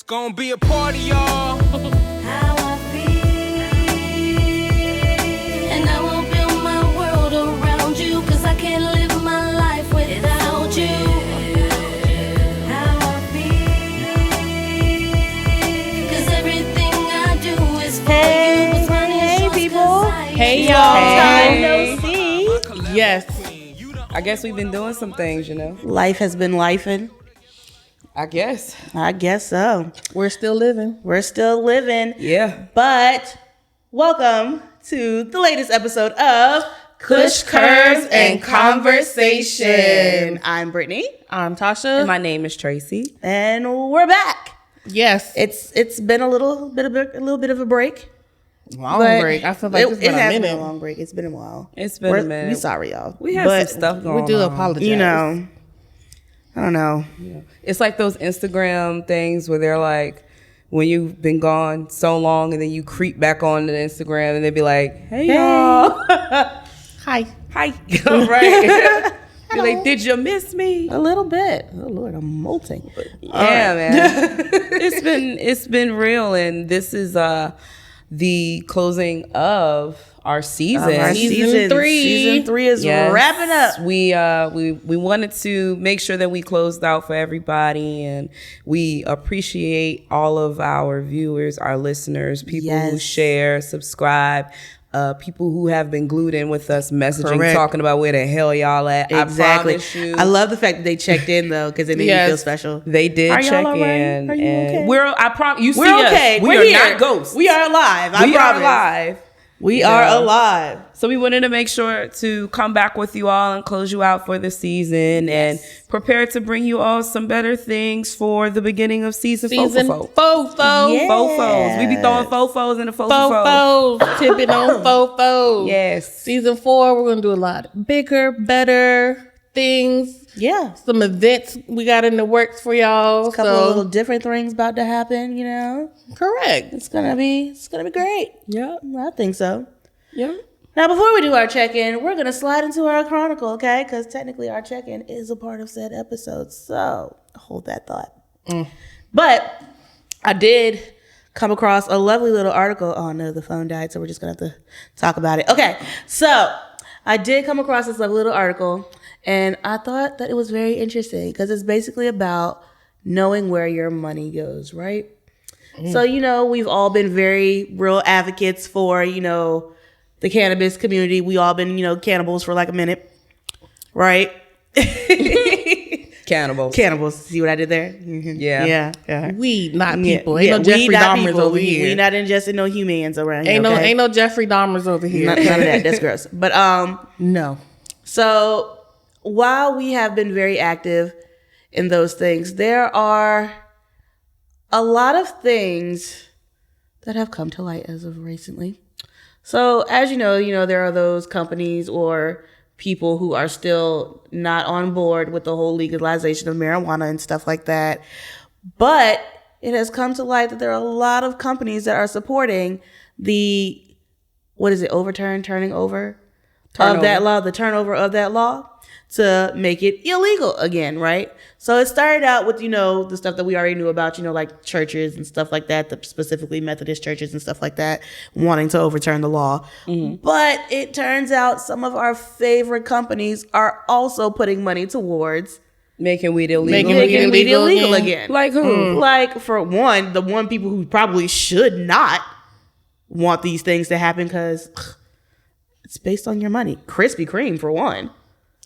Gonna be a party, y'all. How I feel, and I will build my world around you, 'cause I can't live my life without you. How I feel, 'cause everything I do is for you. What's mine is yours, people. 'cause I Hey, is y'all. Time Hey. no see. Yes. I guess we've been doing some things, you know. Life has been lifing. I guess. I guess so. We're still living. We're still living. Yeah. But welcome to the latest episode of Kush Curves and Conversation. I'm Brittany, I'm Tasha. And my name is Tracy. and we're back. Yes. It's been a little bit of a break. Long but break. I feel like it's been it a has minute. been a long break. It's been a while. It's been a minute. We sorry, y'all. We have But, some stuff going on. We do apologize. You know, I don't know. It's like those Instagram things where they're like, when you've been gone so long and then you creep back on the Instagram and they be like, hey, y'all. Hi. Hi. Right. You're like, did you miss me? A little bit. Oh Lord, I'm molting. Yeah, man. It's been real, and this is the closing of our season. Season 3. Season 3 is Yes. wrapping up. We wanted to make sure that we closed out for everybody, and we appreciate all of our viewers, our listeners, people who Yes. share, subscribe, people who have been glued in with us, messaging, Correct. talking about where the hell y'all at. Exactly. I promise you. I love the fact that they checked in though, because it made me feel Yes. special. They did Are y'all check all right? in, Are you and okay? we're. I promise you. We're see okay. us. We We're are here. not ghosts. We are alive. I We promise. are alive. We Yeah. are alive. So we wanted to make sure to come back with you all and close you out for the season, and prepare to bring you all some better things for the beginning of season Fofo. Fofos. We be throwing fofos in the fofo. Fofos. Tipping on fofos. Yes. Season 4, we're going to do a lot bigger, better things. Yeah. Some events we got in the works for y'all. A couple of little different things about to happen, you know. Correct. It's gonna be great. Yeah. I think so. Yeah. Now, before we do our check-in, we're gonna slide into our chronicle, okay? Because technically, our check-in is a part of said episode, so hold that thought. But I did come across a lovely little article. Oh no, the phone died, so we're just gonna have to talk about it. Okay, so I did come across this lovely little article, and I thought that it was very interesting because it's basically about knowing where your money goes, right? So, you know, we've all been very real advocates for, you know, the cannabis community. We all been, you know, cannibals for like a minute, right? Cannibals. Cannibals. See what I did there? Mm-hmm. Yeah. Yeah. We not Yeah. people. Ain't Yeah, no Jeffrey we not Dahmers people. over we, here. We not ingesting no humans around here. Ain't okay? no Jeffrey Dahmers over here. None of that. That's gross. But No. so while we have been very active in those things, there are a lot of things that have come to light as of recently. So as you know, there are those companies or people who are still not on board with the whole legalization of marijuana and stuff like that. But it has come to light that there are a lot of companies that are supporting the, turning over of that law, the turnover of that law to make it illegal again, right? So it started out with, you know, the stuff that we already knew about, you know, like churches and stuff like that, specifically Methodist churches and stuff like that, wanting to overturn the law. Mm-hmm. But it turns out some of our favorite companies are also putting money towards Making weed illegal. making weed illegal again. Like who? Like, for one, the one people who probably should not want these things to happen because it's based on your money. Krispy Kreme, for one.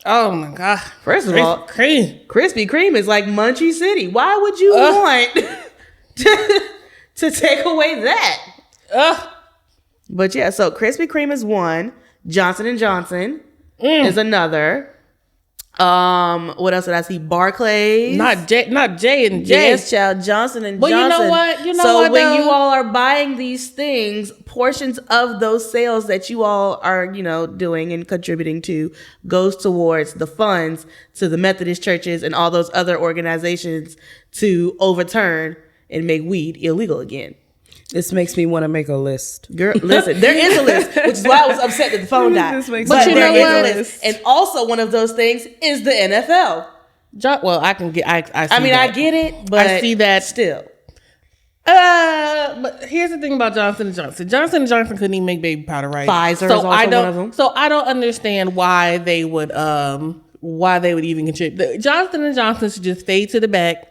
Oh my God. First of all, Krispy Kreme is like Munchie City. Why would you want to take away that? But yeah, so Krispy Kreme is one. Johnson & Johnson is another. What else did I see? Barclays. Not J and J. Yes, child. Johnson and But Johnson. you know what? You know so what, when though? you all are buying these things, portions of those sales that you all are, you know, doing and contributing to goes towards the funds to the Methodist churches and all those other organizations to overturn and make weed illegal again. This makes me want to make a list. Girl, listen, there is a list, which is why I was upset that the phone died. This makes But me there want to is a make a list. And also one of those things is the NFL. Well, I can get. I see I mean, that. I get it, but I see that. still. But here's the thing about Johnson & Johnson. Johnson & Johnson couldn't even make baby powder, right? Pfizer is also one of them. So I don't understand why they would even contribute. Johnson & Johnson should just fade to the back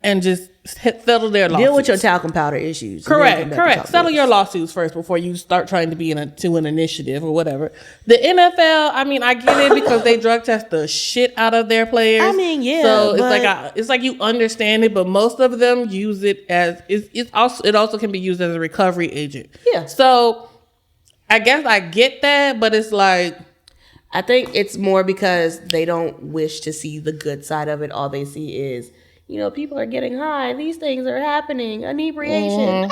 and just settle their lawsuits. Deal with your talcum powder issues. Correct. Settle your lawsuits first before you start trying to be to an initiative or whatever. The NFL, I mean, I get it because they drug test the shit out of their players. I mean, yeah. So it's like you understand it, but most of them use it as it also can be used as a recovery agent. Yeah. So I guess I get that, but it's like, I think it's more because they don't wish to see the good side of it. All they see is, people are getting high. These things are happening. Inebriation.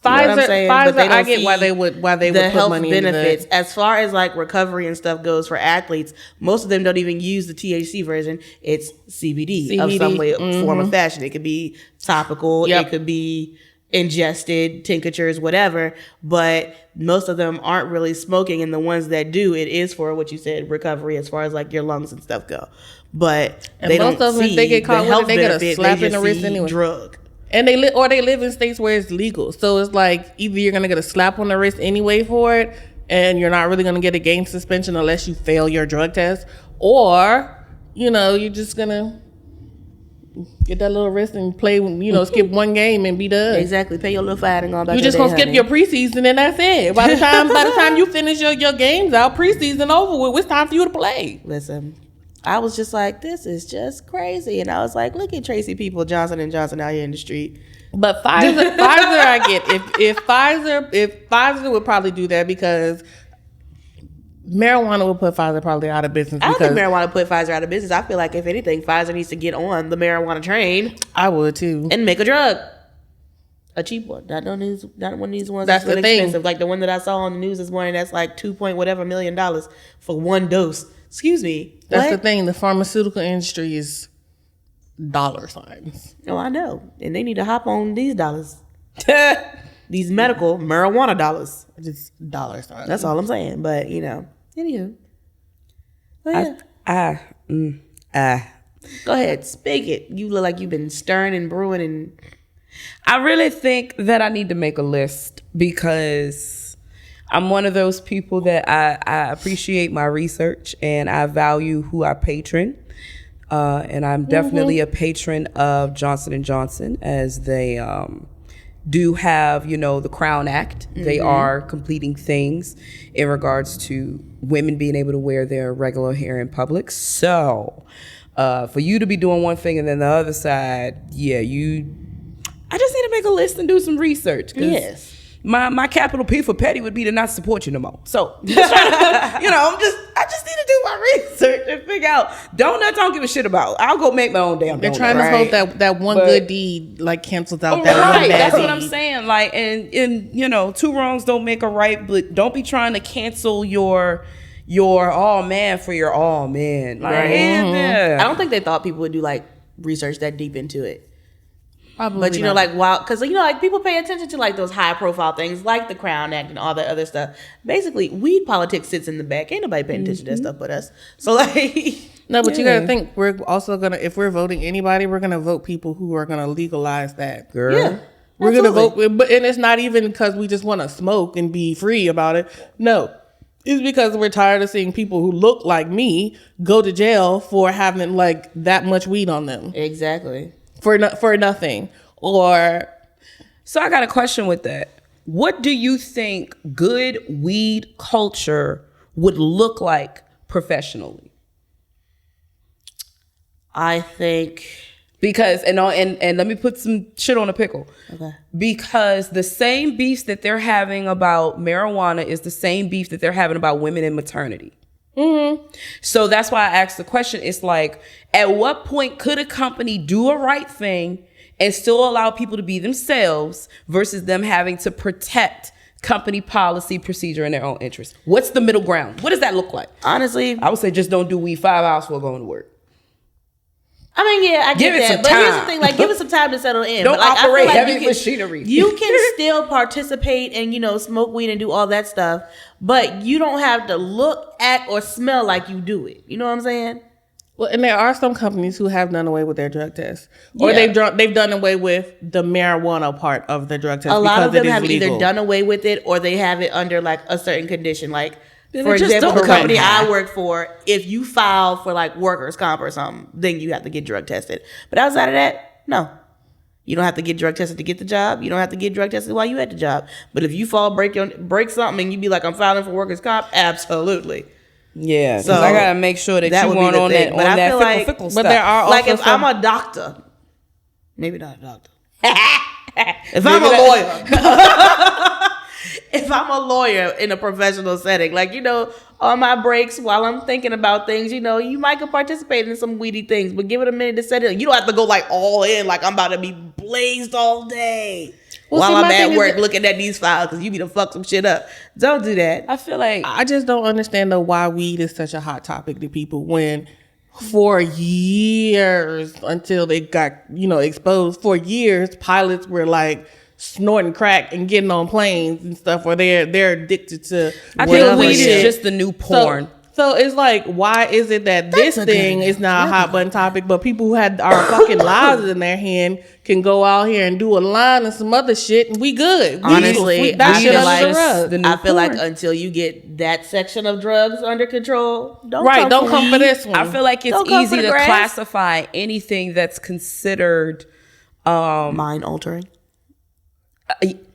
Pfizer, I get why they would put health money benefits. into that. As far as like recovery and stuff goes for athletes, most of them don't even use the THC version. It's CBD of some way, form of fashion. It could be topical. Yep. It could be ingested, tinctures, whatever. But most of them aren't really smoking. And the ones that do, it is for what you said, recovery, as far as like your lungs and stuff go. But they most don't of them, if see they get caught the with it, health they get a benefit. slap They in the just wrist see anyway. drug. And they live in states where it's legal. So it's like either you're gonna get a slap on the wrist anyway for it, and you're not really gonna get a game suspension unless you fail your drug test, or you're just gonna get that little wrist and play, skip one game and be done. Exactly. Pay your little fine and go back. You just gonna skip your preseason and that's it. By the time you finish your games out, preseason over with, it's time for you to play. Listen, I was just like, this is just crazy. And I was like, look at Tracy people, Johnson & Johnson out here in the street. But Pfizer, I get. If Pfizer would probably do that because marijuana would put Pfizer probably out of business. I don't think marijuana put Pfizer out of business. I feel like if anything, Pfizer needs to get on the marijuana train. I would too. And make a drug. A cheap one. Not one of these ones that's really the thing. expensive. Like the one that I saw on the news this morning, that's like $2 million for one dose. Excuse me. That's what? the thing. The pharmaceutical industry is dollar signs. Oh, I know. And they need to hop on these dollars. These medical marijuana dollars. Just dollar signs. That's all I'm saying. But, anywho. Oh, yeah. Go ahead. Speak it. You look like you've been stirring and brewing and... I really think that I need to make a list because I'm one of those people that I appreciate my research and I value who I patron. And I'm definitely a patron of Johnson & Johnson as they do have, the Crown Act. They are completing things in regards to women being able to wear their regular hair in public. So for you to be doing one thing and then the other side, I just need to make a list and do some research. Yes. My capital P for petty would be to not support you no more. So, I just need to do my research and figure out donuts I don't give a shit about. I'll go make my own damn They're donut. trying to hope that one good deed cancels out that one bad That's deed. what I'm saying. Like, and two wrongs don't make a right, but don't be trying to cancel your all man for your all man. Like, I don't think they thought people would do like research that deep into it. Probably But not. like wow, because like people pay attention to like those high profile things like the Crown Act and all that other stuff. Basically, weed politics sits in the back. Ain't nobody paying attention to that stuff but us. So like, no, but you gotta think we're also gonna, if we're voting anybody, we're gonna vote people who are gonna legalize that. girl. yeah, We're gonna absolutely. vote, and it's not even because we just want to smoke and be free about it. No, it's because we're tired of seeing people who look like me go to jail for having like that much weed on them Exactly. for nothing. Or So I got a question with that. What do you think good weed culture would look like professionally? I think Because and let me put some shit on a pickle. Okay. Because the same beef that they're having about marijuana is the same beef that they're having about women in maternity. So that's why I asked the question. It's like, at what point could a company do a right thing and still allow people to be themselves versus them having to protect company policy, procedure, in their own interest? What's the middle ground? What does that look like? honestly, I would say just don't do weed 5 hours before going to work. I mean, yeah, I Give get it that. some But here's the time. thing, like, give it some time to settle in. Don't But, like, I feel operate like heavy you can- machinery. You can still participate and, smoke weed and do all that stuff, but you don't have to look, act, or smell like you do it. You know what I'm saying? Well, and there are some companies who have done away with their drug tests, or Yeah. they've done away with the marijuana part of the drug test. A lot of because them it is have legal. either done away with it or they have it under like a certain condition. Like, Then for it just example, the don't company come. I work for, if you file for like workers' comp or something, then you have to get drug tested. But outside of that, no. You don't have to get drug tested to get the job. You don't have to get drug tested while you at the job. But if you break something and you be like, I'm filing for workers' comp, absolutely. Yeah, So so I gotta make sure that, that you would be weren't the on thing. that, But on I that feel fickle, like- fickle But stuff. there are Like also if some, I'm a doctor, maybe not a doctor. If I'm Maybe a lawyer, if I'm a lawyer in a professional setting, like, you know, on my breaks while I'm thinking about things, you know, you might could participate in some weedy things, but give it a minute to set it. You don't have to go like all in, like I'm about to be blazed all day Well, while see, I'm my thing at is work that- looking at these files because you be to fuck some shit up. Don't do that. I feel like I just don't understand though why weed is such a hot topic to people when for years until they got, you know, exposed, for years pilots were like snorting crack and getting on planes and stuff where they're addicted to I Whatever feel weed shit. is just the new porn. So it's like, why is it that this a good thing is not a hot button topic, but people who had our fucking lives in their hand can go out here and do a line and some other shit and we good. Honestly, that I shit feel under like the rug. the new I feel like porn. until you get that section of drugs under control, don't Don't come for weed. this one. I feel like it's Don't come easy for the to grass. classify anything that's considered Mind altering.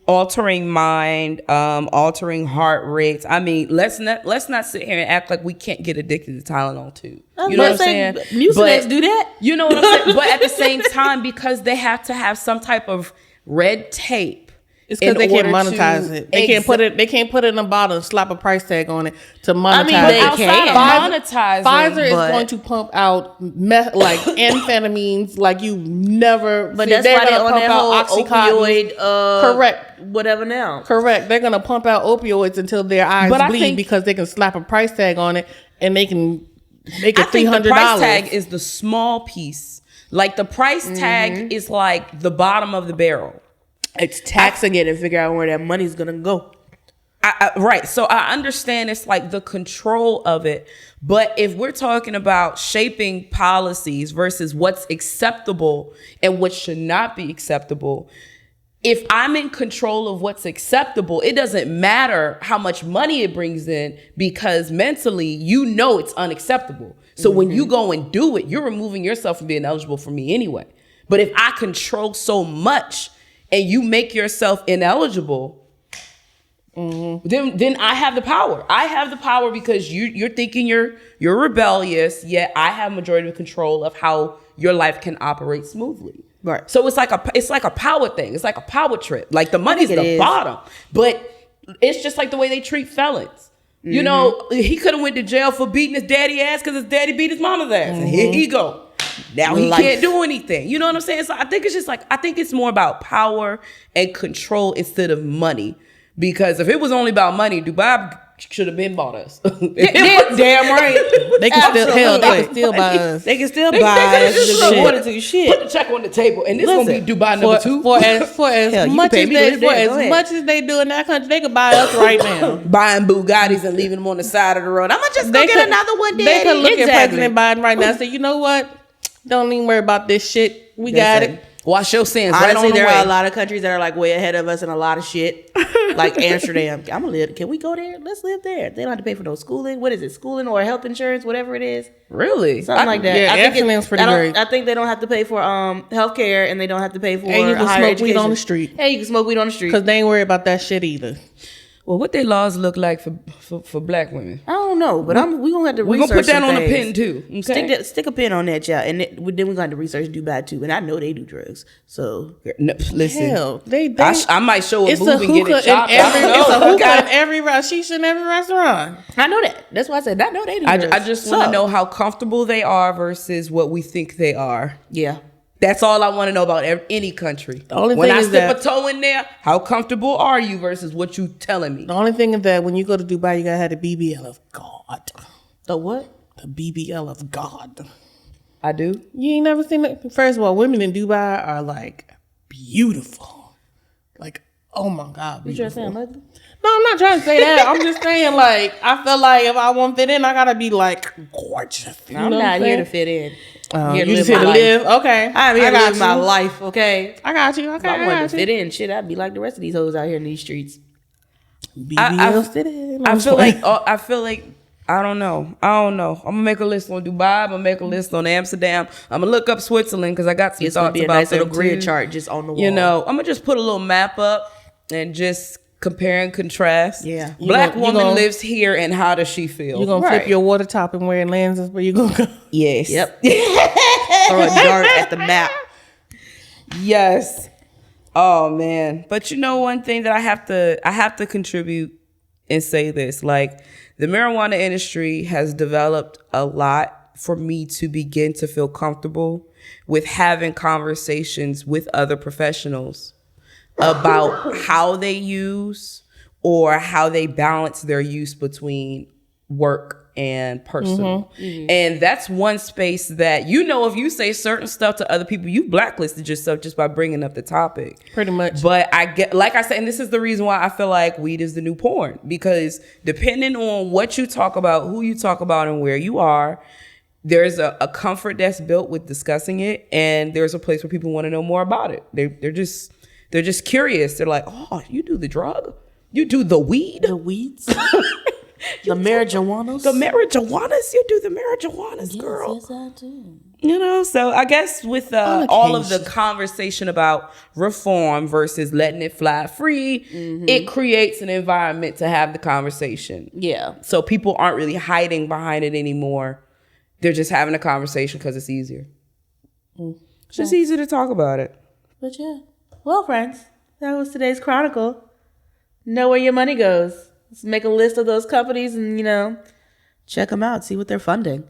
altering mind, altering heart rates. I mean, let's not sit here and act like we can't get addicted to Tylenol too. You know what I'm saying? Mucinex do that. You know what I'm saying? But at the same time, because they have to have some type of red tape. It's because they can't in order monetize to it. They can't put it. They can't put it in a bottle and slap a price tag on it to monetize. mean, it. they outside of can. monetizing, Pfizer is but- going to pump out like amphetamines like you never. But that's they're why they gonna on pump that out whole Oxycontin. opioid, Correct. whatever now. Correct. They're gonna pump out opioids until their eyes But I bleed think- because they can slap a price tag on it and they can make I it think the $300. price tag is the small piece. Like the price tag is like the bottom of the barrel. It's taxing it and figure out where that money's gonna go. Right. So I understand it's like the control of it. But if we're talking about shaping policies versus what's acceptable and what should not be acceptable, if I'm in control of what's acceptable, it doesn't matter how much money it brings in because mentally, you know it's unacceptable. So when you go and do it, you're removing yourself from being eligible for me anyway. But if I control so much and you make yourself ineligible, then I have the power. I have the power because you're thinking you're rebellious, yet I have majority of control of how your life can operate smoothly. Right. So it's like a power thing. It's like a power trip. Like the money's think it the is. bottom, but it's just like the way they treat felons. You know, he could have went to jail for beating his daddy ass because his daddy beat his mama's ass, and here he go. Now he Life. can't do anything. You know what I'm saying? So I think it's just like I think it's more about power and control instead of money. Because if it was only about money, Dubai should have been bought us. Damn right. They can still hell. They Absolutely. can still buy us. They can still They buy could've just the shit. wanted to Put shit. the check on the table, and this gonna Listen, be Dubai number two. For as Hell, you much pay as me to they live there. Go as ahead. much as they do in that country, they could buy us right now. Buying Bugattis and leaving them on the side of the road. I'm gonna just go get another one, Daddy. They could look at Exactly. President Biden right now and say, you know what? Don't even worry about this shit. We got Listen. it. Wash your sins right Honestly, on the there way. are a lot of countries that are like way ahead of us in a lot of shit. Like Amsterdam. I'm gonna live. Can we go there? Let's live there. They don't have to pay for no schooling. What is it? Schooling or health insurance, whatever it is. Really? Something like that. yeah, I think Amsterdam's pretty I don't- great. I think they don't have to pay for health care and they don't have to pay for And you can higher smoke education. weed on the street. And you can smoke weed on the street. Because they ain't worried about that shit either. Well, what their laws look like for black women? I don't know, but we gonna have to We're research gonna put that some on the things. pin too. Okay? Stick a pin on that, child, and then we're gonna have to research Dubai too. And I know they do drugs, so No, listen, Hell, they I might show a it's a boob and get hookah it in chopped. every. I don't It's a know. hookah in every shisha in every restaurant. I know that. That's why I said I know they do. I drugs. just want to So, know how comfortable they are versus what we think they are. Yeah, That's all I want to know about any country. The only when thing I is slip that- a toe in there, how comfortable are you versus what you telling me? The only thing is that when you go to Dubai, you gotta have the BBL of God. the what? The BBL of God. I do. You ain't never seen it. First of all, women in Dubai are like beautiful, like Oh my God. You trying to say I'm ugly? No, I'm not trying to say that. I'm just saying, like, I feel like if I want to fit in, I gotta be like gorgeous. You I'm know what not here to saying? fit in. You just here to live. Okay. I'm here to got live my you. life, okay? I got you. Okay. If I wanted got to you. fit in, shit, I'd be like the rest of these hoes out here in these streets. BBL fit in. I feel like I don't know. I'm gonna make a list on Dubai. I'm gonna make a list on Amsterdam. I'm gonna look up Switzerland because I got some It's gonna thoughts be a about nice them little grid too. chart just on the wall. You know, I'm gonna just put a little map up and just compare and contrast. Yeah. Black you woman gonna- lives here, and how does she feel? You're gonna flip your water top and where it lands is where you gonna go. Yes. Yep. Throw a dart at the map. Yes. Oh man. But you know one thing that I have to contribute and say this. Like, the marijuana industry has developed a lot for me to begin to feel comfortable with having conversations with other professionals about how they use or how they balance their use between work and personal. And that's one space that, you know, if you say certain stuff to other people, you blacklisted yourself just by bringing up the topic. Pretty much. But I get, like I said, and this is the reason why I feel like weed is the new porn, because depending on what you talk about, who you talk about, and where you are, there's a comfort that's built with discussing it, and there's a place where people want to know more about it. They're just curious. They're like, oh, you do the drug? You do the weed? The weeds? The marijuanas? The marijuanas? You do the marijuanas, girl. Yes, I do. You know, so I guess with all of the conversation about reform versus letting it fly free, it creates an environment to have the conversation. Yeah. So people aren't really hiding behind it anymore. They're just having a conversation because it's easier. It's just easier to talk about it. But yeah. Well, friends, that was today's Chronicle. Know where your money goes. Let's make a list of those companies and, you know, check them out, see what they're funding.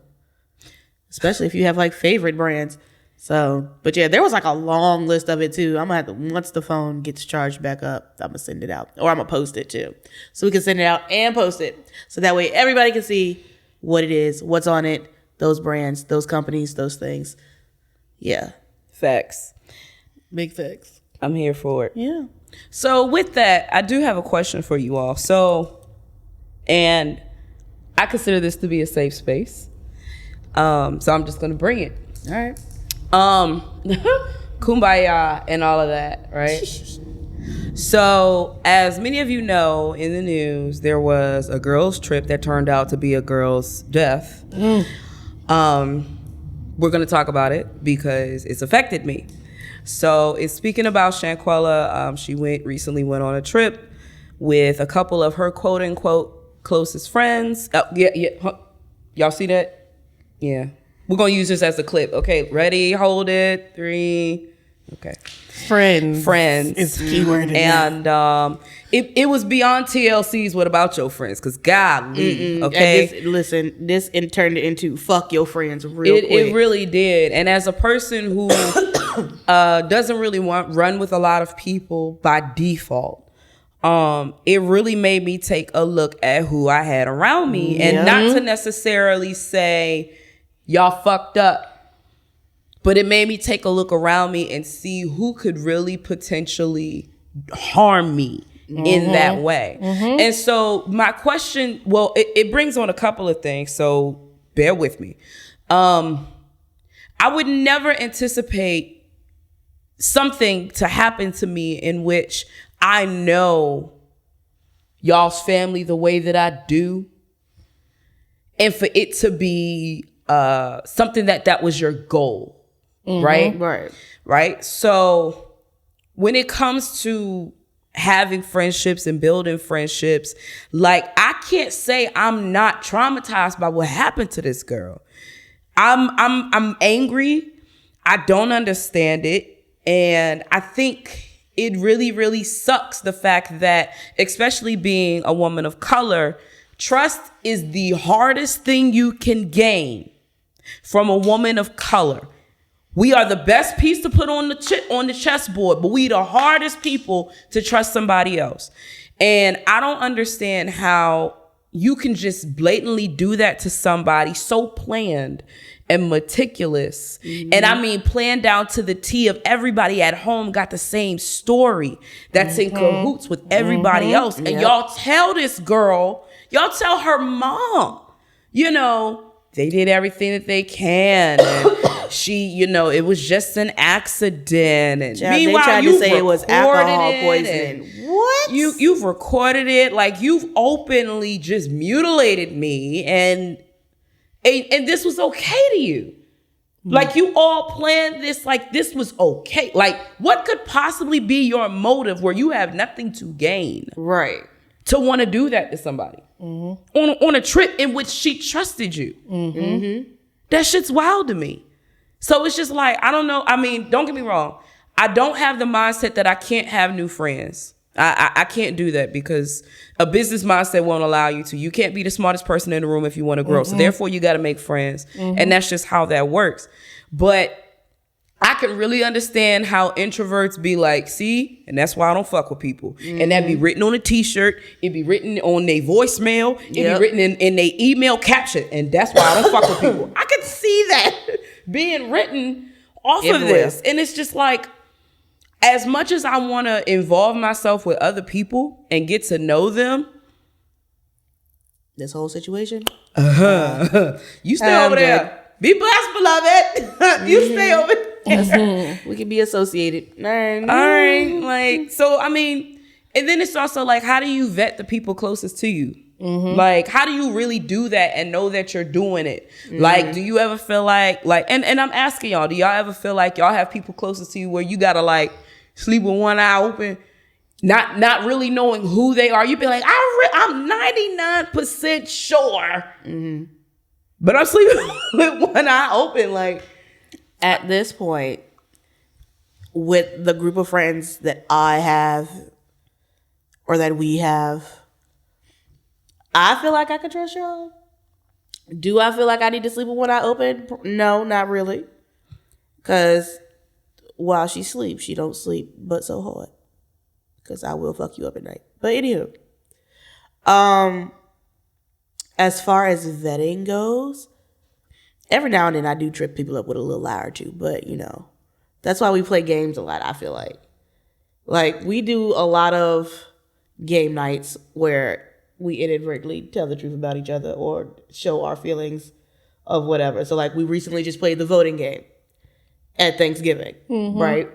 Especially if you have like favorite brands. So, but yeah, there was like a long list of it too. I'm gonna have to, once the phone gets charged back up, I'm gonna send it out. Or I'm gonna post it too. So we can send it out and post it. So that way everybody can see what it is, what's on it, those brands, those companies, those things. Yeah. Facts. Big facts. I'm here for it. Yeah. So with that, I do have a question for you all. So, and I consider this to be a safe space. So I'm just gonna bring it. All right. Kumbaya and all of that, right? So, as many of you know, in the news, there was a girl's trip that turned out to be a girl's death. We're gonna talk about it because it's affected me. So, it's speaking about Shanquella. She recently went on a trip with a couple of her quote unquote closest friends. Y'all see that? Yeah. We're gonna use this as a clip. Okay, ready? Hold it. 3. Okay. Friends is the key word. And it was beyond TLC's What About Your Friends? Because golly, okay. And this turned it into fuck your friends real quick. It really did. And as a person who doesn't really run with a lot of people by default, it really made me take a look at who I had around me, and not to necessarily say y'all fucked up, but it made me take a look around me and see who could really potentially harm me in that way. And so my question, well, it brings on a couple of things, so bear with me. I would never anticipate something to happen to me in which I know y'all's family the way that I do, and for it to be something that was your goal. Right. So when it comes to having friendships and building friendships, like, I can't say I'm not traumatized by what happened to this girl. I'm angry. I don't understand it. And I think it really, really sucks, the fact that, especially being a woman of color, trust is the hardest thing you can gain from a woman of color. We are the best piece to put on the chessboard, but we the hardest people to trust somebody else. And I don't understand how you can just blatantly do that to somebody so planned and meticulous. And I mean, planned down to the T of everybody at home got the same story that's in cahoots with everybody else. And y'all tell this girl, y'all tell her mom, you know, they did everything that they can. And she, you know, it was just an accident. And Child, meanwhile, they tried you to say it was alcohol it poisoning. and What? You've recorded it, like you've openly just mutilated me, and this was okay to you. Like you all planned this, like this was okay. Like what could possibly be your motive where you have nothing to gain? Right. To want to do that to somebody on a trip in which she trusted you. That shit's wild to me. So it's just like, I don't know. I mean, don't get me wrong. I don't have the mindset that I can't have new friends. I can't do that because a business mindset won't allow you to. You can't be the smartest person in the room if you want to grow. So therefore you got to make friends. And that's just how that works. But I can really understand how introverts be like, see, and that's why I don't fuck with people. And that be written on a t-shirt. It be written on their voicemail. It be written in their email caption. And that's why I don't fuck with people. I could see that being written off of this. And it's just like, as much as I want to involve myself with other people and get to know them. This whole situation? You stay over there. Be blessed, beloved. You stay over there. We can be associated. All right. Like, so, I mean, and then it's also like, how do you vet the people closest to you? Like, how do you really do that and know that you're doing it? Like, do you ever feel like, and I'm asking y'all, do y'all ever feel like y'all have people closest to you where you gotta like sleep with one eye open, not really knowing who they are? You be like, I'm 99% sure, but I'm sleeping with one eye open. Like, at this point, with the group of friends that I have or that we have, I feel like I can trust y'all. Do I feel like I need to sleep with one eye open? No, not really. Because while she sleeps, she don't sleep but so hard. Because I will fuck you up at night. But anywho, as far as vetting goes, every now and then I do trip people up with a little lie or two. But, you know, that's why we play games a lot, I feel like. Like, we do a lot of game nights where we inadvertently tell the truth about each other or show our feelings of whatever. So like we recently just played the voting game at Thanksgiving, right?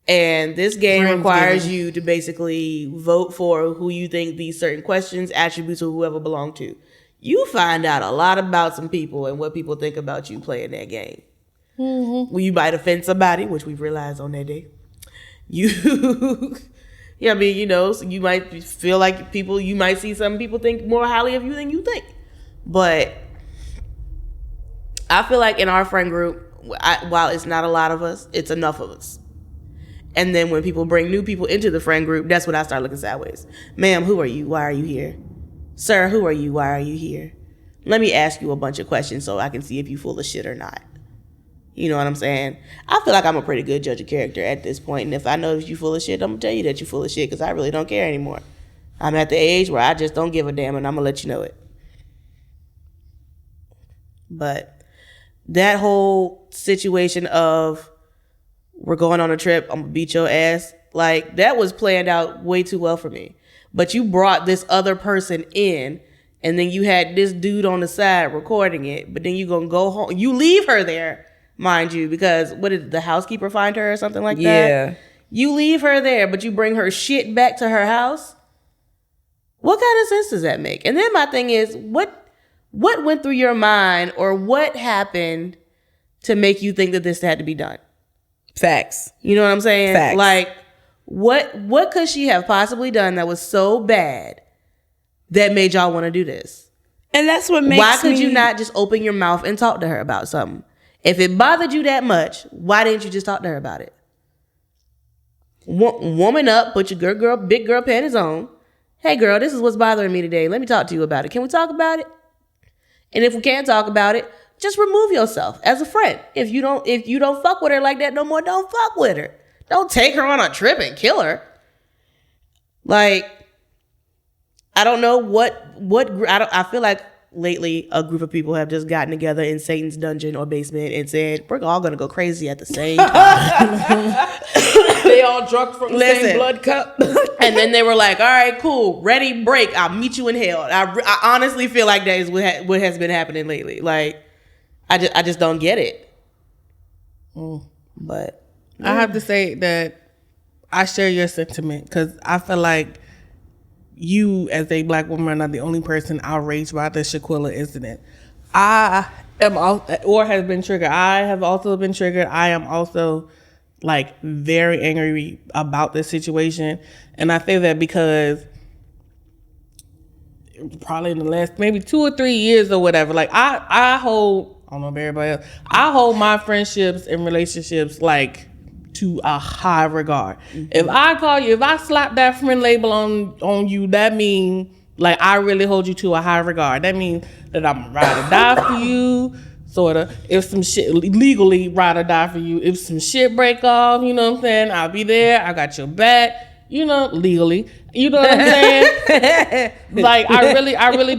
And this game requires you to basically vote for who you think these certain questions, attributes, or whoever belong to. You find out a lot about some people and what people think about you playing that game. Well, you might offend somebody, which we realized on that day. Yeah, I mean, you know, so you might feel like you might see some people think more highly of you than you think. But I feel like in our friend group, while it's not a lot of us, it's enough of us. And then when people bring new people into the friend group, that's when I start looking sideways. Ma'am, who are you? Why are you here? Sir, who are you? Why are you here? Let me ask you a bunch of questions so I can see if you full of shit or not. You know what I'm saying? I feel like I'm a pretty good judge of character at this point. And if I know that you full of shit, I'm going to tell you that you full of shit because I really don't care anymore. I'm at the age where I just don't give a damn and I'm going to let you know it. But that whole situation of we're going on a trip, I'm going to beat your ass, like that was planned out way too well for me. But you brought this other person in and then you had this dude on the side recording it. But then you're going to go home. You leave her there. Mind you, because what did the housekeeper find her or something like that? Yeah. You leave her there, but you bring her shit back to her house? What kind of sense does that make? And then my thing is, what went through your mind or what happened to make you think that this had to be done? Facts. You know what I'm saying? Facts. Like, what could she have possibly done that was so bad that made y'all want to do this? And that's what makes Why could you not just open your mouth and talk to her about something? If it bothered you that much, why didn't you just talk to her about it? Woman up, put your big girl panties on. Hey girl, this is what's bothering me today. Let me talk to you about it. Can we talk about it? And if we can't talk about it, just remove yourself as a friend. If you don't fuck with her like that no more, don't fuck with her. Don't take her on a trip and kill her. Like, I don't know I feel like lately a group of people have just gotten together in Satan's dungeon or basement and said, we're all going to go crazy at the same time. They all drunk from the same blood cup. And then they were like, all right, cool, ready, break. I'll meet you in hell. I honestly feel like that is what has been happening lately. Like, I just don't get it. But I have to say that I share your sentiment because I feel like you, as a black woman, are not the only person outraged by the Shanquella incident. I am, or has been triggered. I have also been triggered. I am also like very angry about this situation, and I say that because probably in the last maybe 2 or 3 years or whatever, like I hold, I don't know about everybody else, I hold my friendships and relationships like to a high regard. If I call you, if I slap that friend label on you, that means like I really hold you to a high regard. That means that I'm ride or die for you, sort of. If some shit legally ride or die for you, if some shit break off, you know what I'm saying, I'll be there. I got your back, you know, legally. You know what I'm saying? Like I really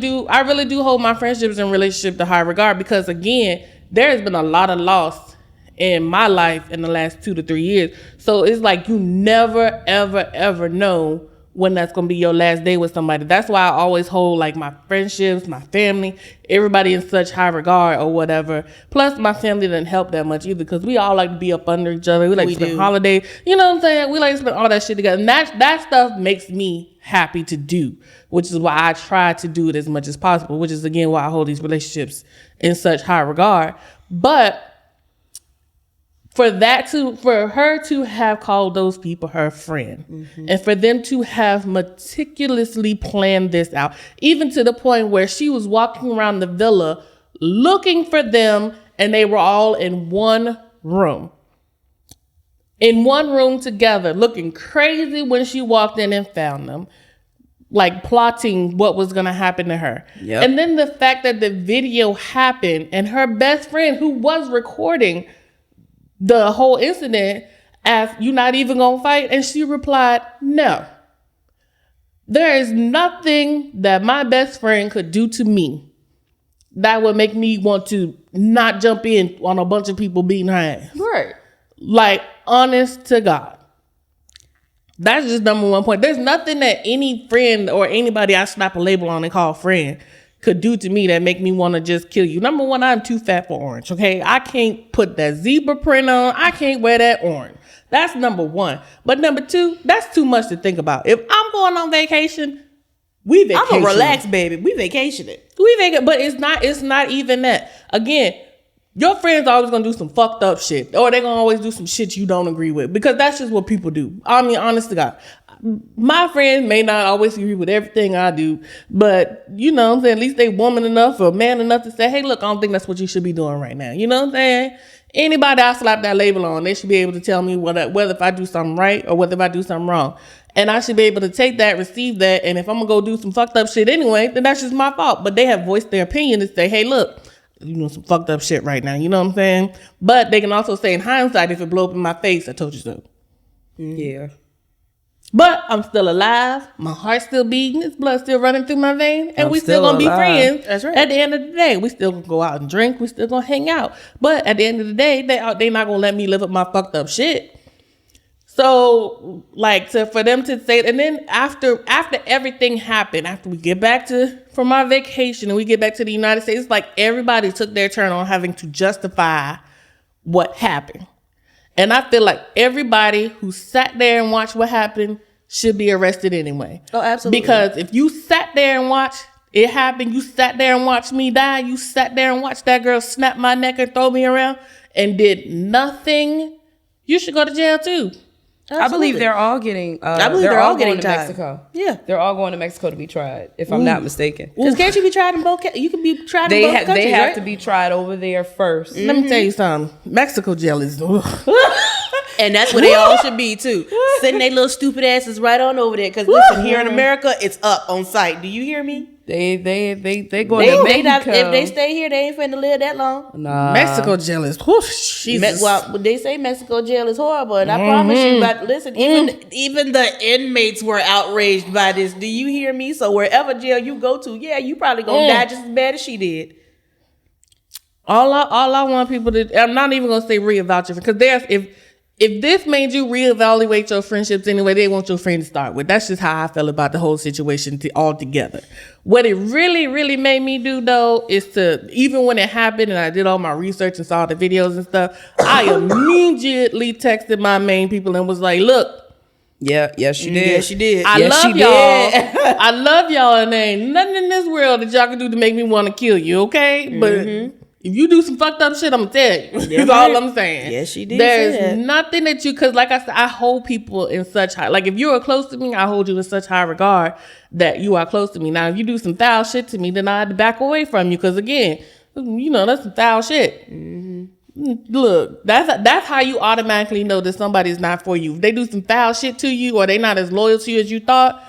do hold my friendships and relationship to high regard because again, there has been a lot of loss in my life in the last 2 to 3 years. So it's like you never, ever, ever know when that's going to be your last day with somebody. That's why I always hold like my friendships, my family, everybody in such high regard or whatever. Plus my family didn't help that much either because we all like to be up under each other. We like to spend holidays. You know what I'm saying? We like to spend all that shit together. And that stuff makes me happy to do, which is why I try to do it as much as possible, which is again why I hold these relationships in such high regard. But for her to have called those people her friend and for them to have meticulously planned this out, even to the point where she was walking around the villa looking for them and they were all in one room. In one room together, looking crazy when she walked in and found them, like plotting what was going to happen to her. Yep. And then the fact that the video happened and her best friend who was recording the whole incident asked, "You not even gonna fight?" And she replied, "No. There is nothing that my best friend could do to me that would make me want to not jump in on a bunch of people beating her ass." right. Like, honest to God. That's just number one point. There's nothing that any friend or anybody I slap a label on and call friend could do to me that make me want to just kill you. Number one, I'm too fat for orange, okay? I can't put that zebra print on. I can't wear that orange. That's number one. But number two, that's too much to think about. If I'm going on vacation, we vacation. I'm a relaxed baby. We vacationing. But it's not even that. Again, your friends always gonna do some fucked up shit, or they gonna always do some shit you don't agree with, because that's just what people do. I mean, honest to God, my friends may not always agree with everything I do, but you know what I'm saying, at least they woman enough or man enough to say, hey, look, I don't think that's what you should be doing right now. You know what I'm saying? Anybody I slap that label on, they should be able to tell me whether if I do something right or whether if I do something wrong. And I should be able to take that, receive that, and if I'm gonna go do some fucked up shit anyway, then that's just my fault. But they have voiced their opinion and say, hey, look, you know, some fucked up shit right now. You know what I'm saying? But they can also say in hindsight, if it blow up in my face, I told you so. Yeah. But I'm still alive. My heart's still beating. This blood's still running through my veins. And we still gonna be friends. That's right. At the end of the day, we still gonna go out and drink. We still gonna hang out. But at the end of the day, they not gonna let me live up my fucked up shit. So, like, for them to say, and then after everything happened, after we get back from our vacation and we get back to the United States, it's like everybody took their turn on having to justify what happened. And I feel like everybody who sat there and watched what happened should be arrested anyway. Oh, absolutely. Because if you sat there and watched it happen, you sat there and watched me die, you sat there and watched that girl snap my neck and throw me around and did nothing, you should go to jail too. Absolutely. I believe they're all getting. they're all getting going to time. Mexico. Yeah, they're all going to Mexico to be tried. If I'm not mistaken, because can't you be tried in both? You can be tried in both countries. They have right? to be tried over there first. Let me tell you something. Mexico jail is. And that's where they all should be too. Sending their little stupid asses right on over there. Because listen, here in America, it's up on site. Do you hear me? They going They to Mexico. if they stay here, they ain't finna live that long. Nah. Mexico jail is whew, Jesus. Well, they say Mexico jail is horrible, and I promise you. But listen, even the inmates were outraged by this. Do you hear me? So wherever jail you go to, yeah, you probably gonna die just as bad as she did. All I want people to, I'm not even gonna say reevaluate it, because if this made you reevaluate your friendships anyway, they want your friend to start with. That's just how I felt about the whole situation altogether. What it really, really made me do though is to, even when it happened and I did all my research and saw the videos and stuff, I immediately texted my main people and was like, look, Yes, she did. Yes, she did. I Yes, love she y'all. did. I love y'all, and there ain't nothing in this world that y'all can do to make me want to kill you, okay? But if you do some fucked up shit, I'm gonna tell you. That's all I'm saying. Yes, she did say that. There's nothing that you, because like I said, I hold people in such high, like if you are close to me, I hold you in such high regard that you are close to me. Now, if you do some foul shit to me, then I have to back away from you, because again, you know, that's some foul shit. Look, that's how you automatically know that somebody's not for you. If they do some foul shit to you, or they not as loyal to you as you thought,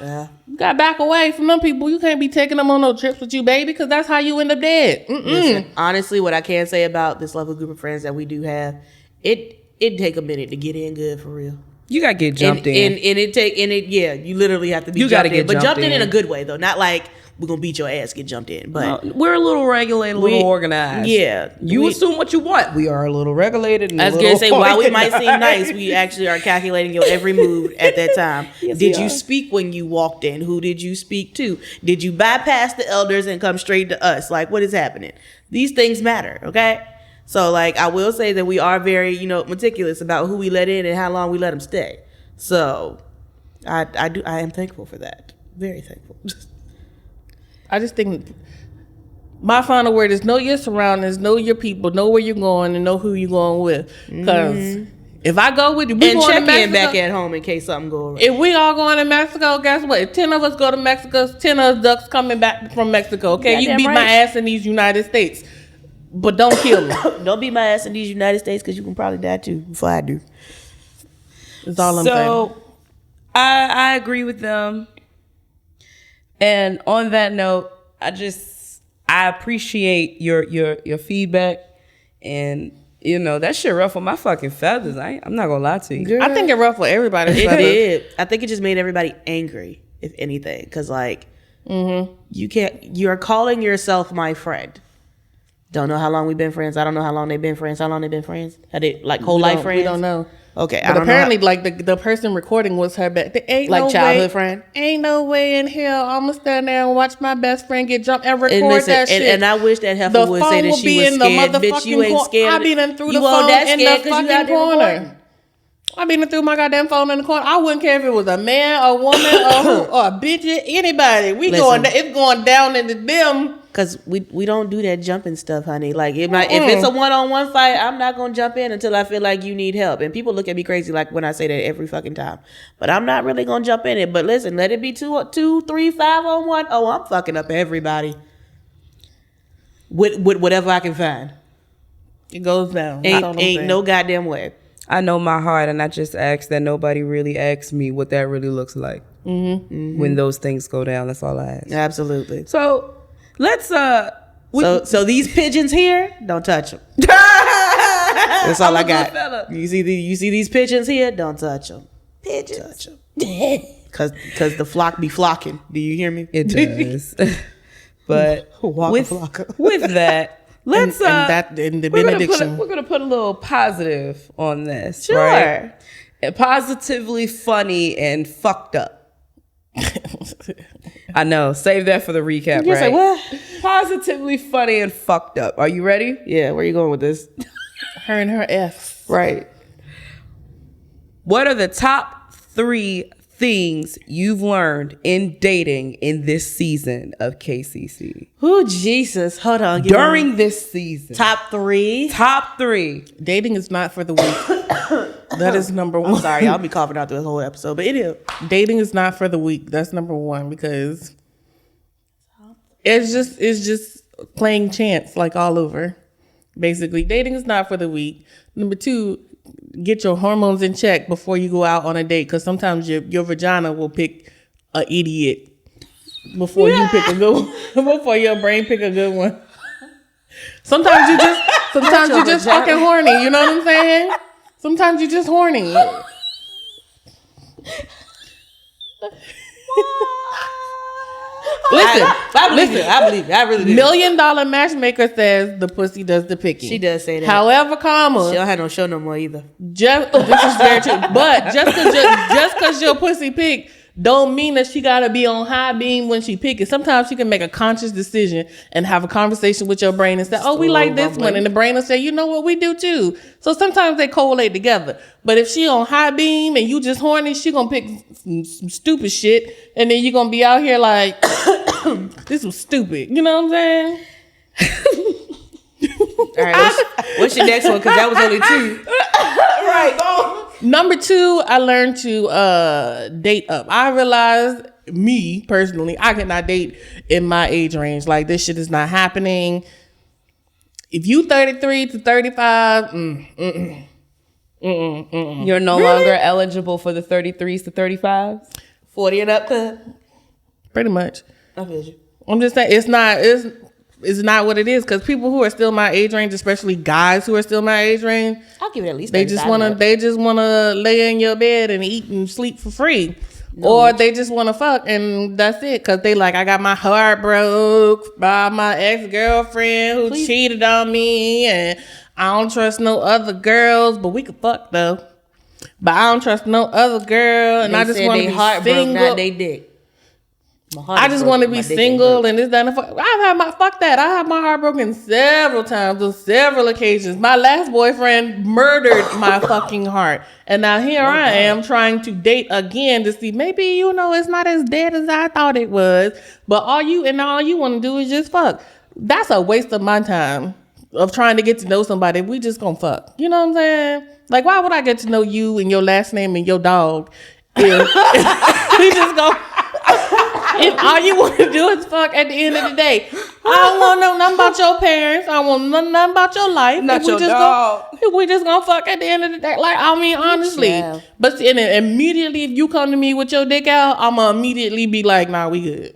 you gotta back away from them people. You can't be taking them on no trips with you, baby, because that's how you end up dead. Listen, honestly, what I can say about this lovely group of friends that we do have, it take a minute to get in good for real. You got to get jumped in. And you literally have to be You gotta jumped in. get But jumped jumped in in a good way though, not like we're gonna beat your ass, get jumped in. But We're a little regulated, a little organized. Yeah. You assume what you want. We are a little regulated. And I was gonna say, while we might seem nice, we actually are calculating your every move at that time. Yes, Did we you are. speak when you walked in? Who did you speak to? Did you bypass the elders and come straight to us? Like, what is happening? These things matter, okay? So, like, I will say that we are very, meticulous about who we let in and how long we let them stay. So, I am thankful for that. Very thankful. I just think my final word is know your surroundings, know your people, know where you're going, and know who you're going with. Because if I go with you, we And going check to Mexico. in back at home in case something go wrong. If we all going to Mexico, guess what? If 10 of us go to Mexico, 10 of us ducks coming back from Mexico. Okay, you Goddamn beat right. my ass in these United States, but don't kill me. Don't beat my ass in these United States because you can probably die too before I do. That's all I'm saying. So I agree with them. And on that note, I appreciate your feedback, and that shit ruffled my fucking feathers. I'm not gonna lie to you. I think it ruffled everybody. It did. I think it just made everybody angry, if anything, because you're calling yourself my friend. Don't know how long we've been friends. I don't know how long they've been friends. How long they've been friends? Are they like whole life friends? We don't know. Okay, But apparently, like the person recording was her best. Ain't Like no childhood way, friend? Ain't no way in hell I'm gonna stand there and watch my best friend get jumped and record And listen, that shit. and I wish that heifer The would phone say that will she be was in the scared. Bitch, you motherfucking ain't scared. I be done through the You all phone that in scared the 'cause you fucking out there corner. recording. I be done through my goddamn phone in the corner. I wouldn't care if it was a man, a woman, or who, or a bitch, anybody. Listen. It's going down into them. Cause we don't do that jumping stuff, honey. Like if it's a one-on-one fight, I'm not gonna jump in until I feel like you need help. And people look at me crazy like when I say that every fucking time. But I'm not really gonna jump in it. But listen, let it be 2, 3, 5 on 1. Oh, I'm fucking up everybody with whatever I can find. It goes down. That's all I'm Ain't saying. no goddamn way. I know my heart, and I just ask that nobody really asks me what that really looks like when those things go down. That's all I ask. Absolutely. So let's So these pigeons here, don't touch them. That's all I I'm a good got. fella. You see these pigeons here, don't touch them. Pigeons. Touch them. Cause the flock be flocking. Do you hear me? It does. But Waka with flocka. with that, let's and the we're benediction. gonna put a little positive on this. Sure. Right? And positively funny and fucked up. I know. Save that for the recap, You right? say what? Positively funny and fucked up. Are you ready? Yeah, where you going with this? Her and her F. Right. What are the top 3 things you've learned in dating in this season of KCC? Oh, Jesus. Hold on. give me During this season. top 3. Top 3. Dating is not for the weak. That is number one. I'm sorry, I'll be coughing out this whole episode, but it is. Dating is not for the weak. That's number one, because it's just playing chance like all over. Basically, dating is not for the weak. Number 2, get your hormones in check before you go out on a date, because sometimes your vagina will pick an idiot before you pick a good one. Before your brain pick a good one. Sometimes you just fucking horny. You know what I'm saying? Sometimes you just horny. Listen, I believe it. I really do. $1 million matchmaker says the pussy does the picking. She does say that. However, comma, She don't have no show no more either. this is very true. But just cause your pussy pick don't mean that she gotta be on high beam when she pick it. Sometimes she can make a conscious decision and have a conversation with your brain and say, "Oh, we like this one," and the brain will say, "You know what, we do too." So sometimes they correlate together. But if she on high beam and you just horny, she gonna pick some stupid shit, and then you gonna be out here like, "This was stupid." You know what I'm saying? All right, what's your next one? Because that was only 2. Right. Number 2, I learned to date up. I realized, me personally, I cannot date in my age range. Like, this shit is not happening. If you 33 to 35, You're no longer eligible for the 33s to 35s? 40 and up, cut. pretty much. I feel you. I'm just saying it's not what it is, because people who are still my age range, especially guys who are still my age range, I'll give it at least. they just 35 wanna lay in your bed and eat and sleep for free. Or they just want to fuck and that's it, because they like, I got my heart broke by my ex-girlfriend who cheated on me, and I don't trust no other girls, but we could fuck though. But I don't trust no other girl, and I just want to be single. Not they dick. I just want to be single and this, that, and fuck that. I have my heart broken several times on several occasions. My last boyfriend murdered my fucking heart. And now here I am trying to date again to see maybe, it's not as dead as I thought it was. But all you want to do is just fuck. That's a waste of my time of trying to get to know somebody. We just gonna fuck. You know what I'm saying? Like, why would I get to know you and your last name and your dog if we just go... If all you want to do is fuck at the end of the day, I don't want to know nothing about your parents. I don't want to know nothing about your life. Not your dog. If we just gonna fuck at the end of the day, like, I mean, honestly. Yeah. But and then immediately, if you come to me with your dick out, I'ma immediately be like, nah, we good.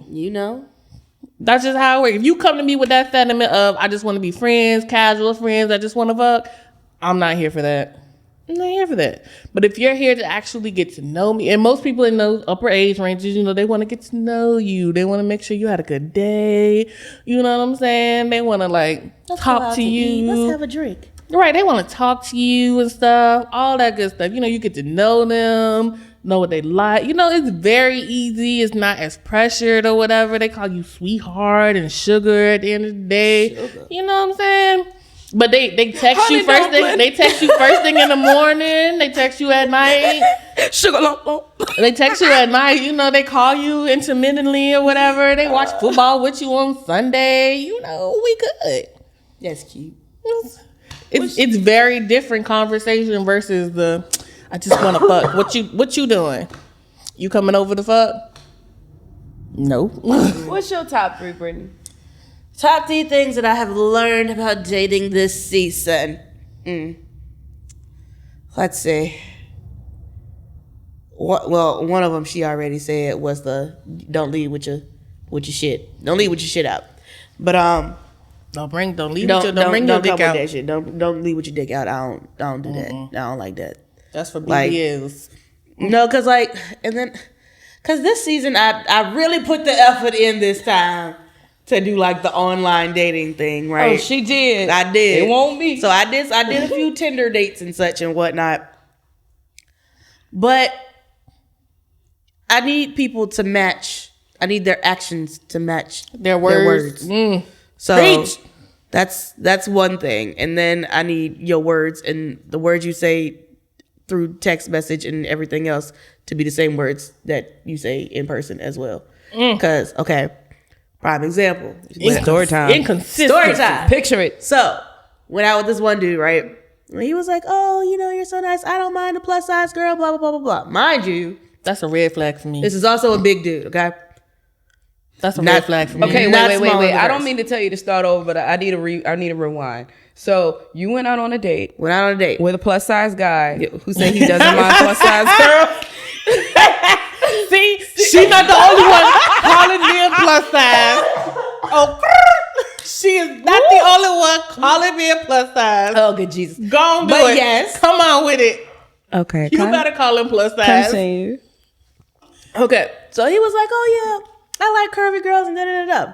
That's just how it works. If you come to me with that sentiment of, I just want to be friends, casual friends, I just want to fuck, I'm not here for that. I'm not here for that. But if you're here to actually get to know me, and most people in those upper age ranges, they want to get to know you. They want to make sure you had a good day. You know what I'm saying? They want to talk to you. Let's have a drink. Right. They want to talk to you and stuff. All that good stuff. You get to know them, know what they like. It's very easy. It's not as pressured or whatever. They call you sweetheart and sugar at the end of the day. Sugar. You know what I'm saying? But they text you first thing. They text you first thing in the morning. They text you at night. Sugar lump. They text you at night. They call you intermittently or whatever. They watch football with you on Sunday. We good. That's cute. It's very different conversation versus the I just want to fuck. What you doing? You coming over to fuck? No. What's your top 3, Brittany? Top 3 things that I have learned about dating this season. Let's see. Well, one of them she already said was don't leave with your shit. Don't leave with your shit out. But don't bring your dick out. That shit. Don't leave with your dick out. I don't do that. I don't like that. That's for BBLs. No, cause this season I really put the effort in this time to do the online dating thing, right? Oh, she did. I did. It won't be. So I did a few Tinder dates and such and whatnot. But I need people to match. I need their actions to match their words. So Preach. That's one thing. And then I need your words and the words you say through text message and everything else to be the same words that you say in person as well. Because, prime example. Story time. Inconsistent. Story time. Picture it. So, went out with this one dude, right? And he was like, oh, you're so nice. I don't mind a plus size girl, blah, blah, blah, blah, blah. Mind you. That's a red flag for me. This is also a big dude, okay? That's a red flag for me. Okay, wait. I don't mean to tell you to start over, but I need a rewind. So, you went out on a date. With a plus size guy who said he doesn't mind plus size girls. See, she's not the only one calling men plus size. Oh, she is not the only one calling men plus size. Oh, good Jesus. Go on, do But it. yes. Come on with it. Okay. You better call him plus size. Continue. Okay. So he was like, oh, yeah, I like curvy girls and da-da-da-da.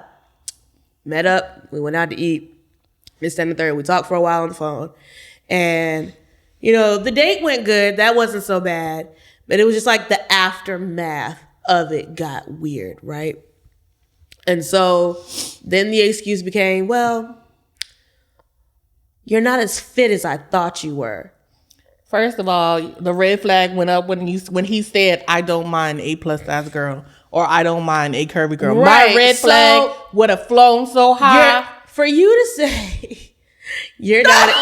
Met up. We went out to eat. It's 10 to 30. We talked for a while on the phone. And, you know, the date went good. That wasn't so bad. But it was just like the aftermath of it got weird, right? And so then the excuse became, well, you're not as fit as I thought you were. First of all, the red flag went up when he said, I don't mind a plus size girl or I don't mind a curvy girl. Right. My red flag would have flown so high. For you to say you're not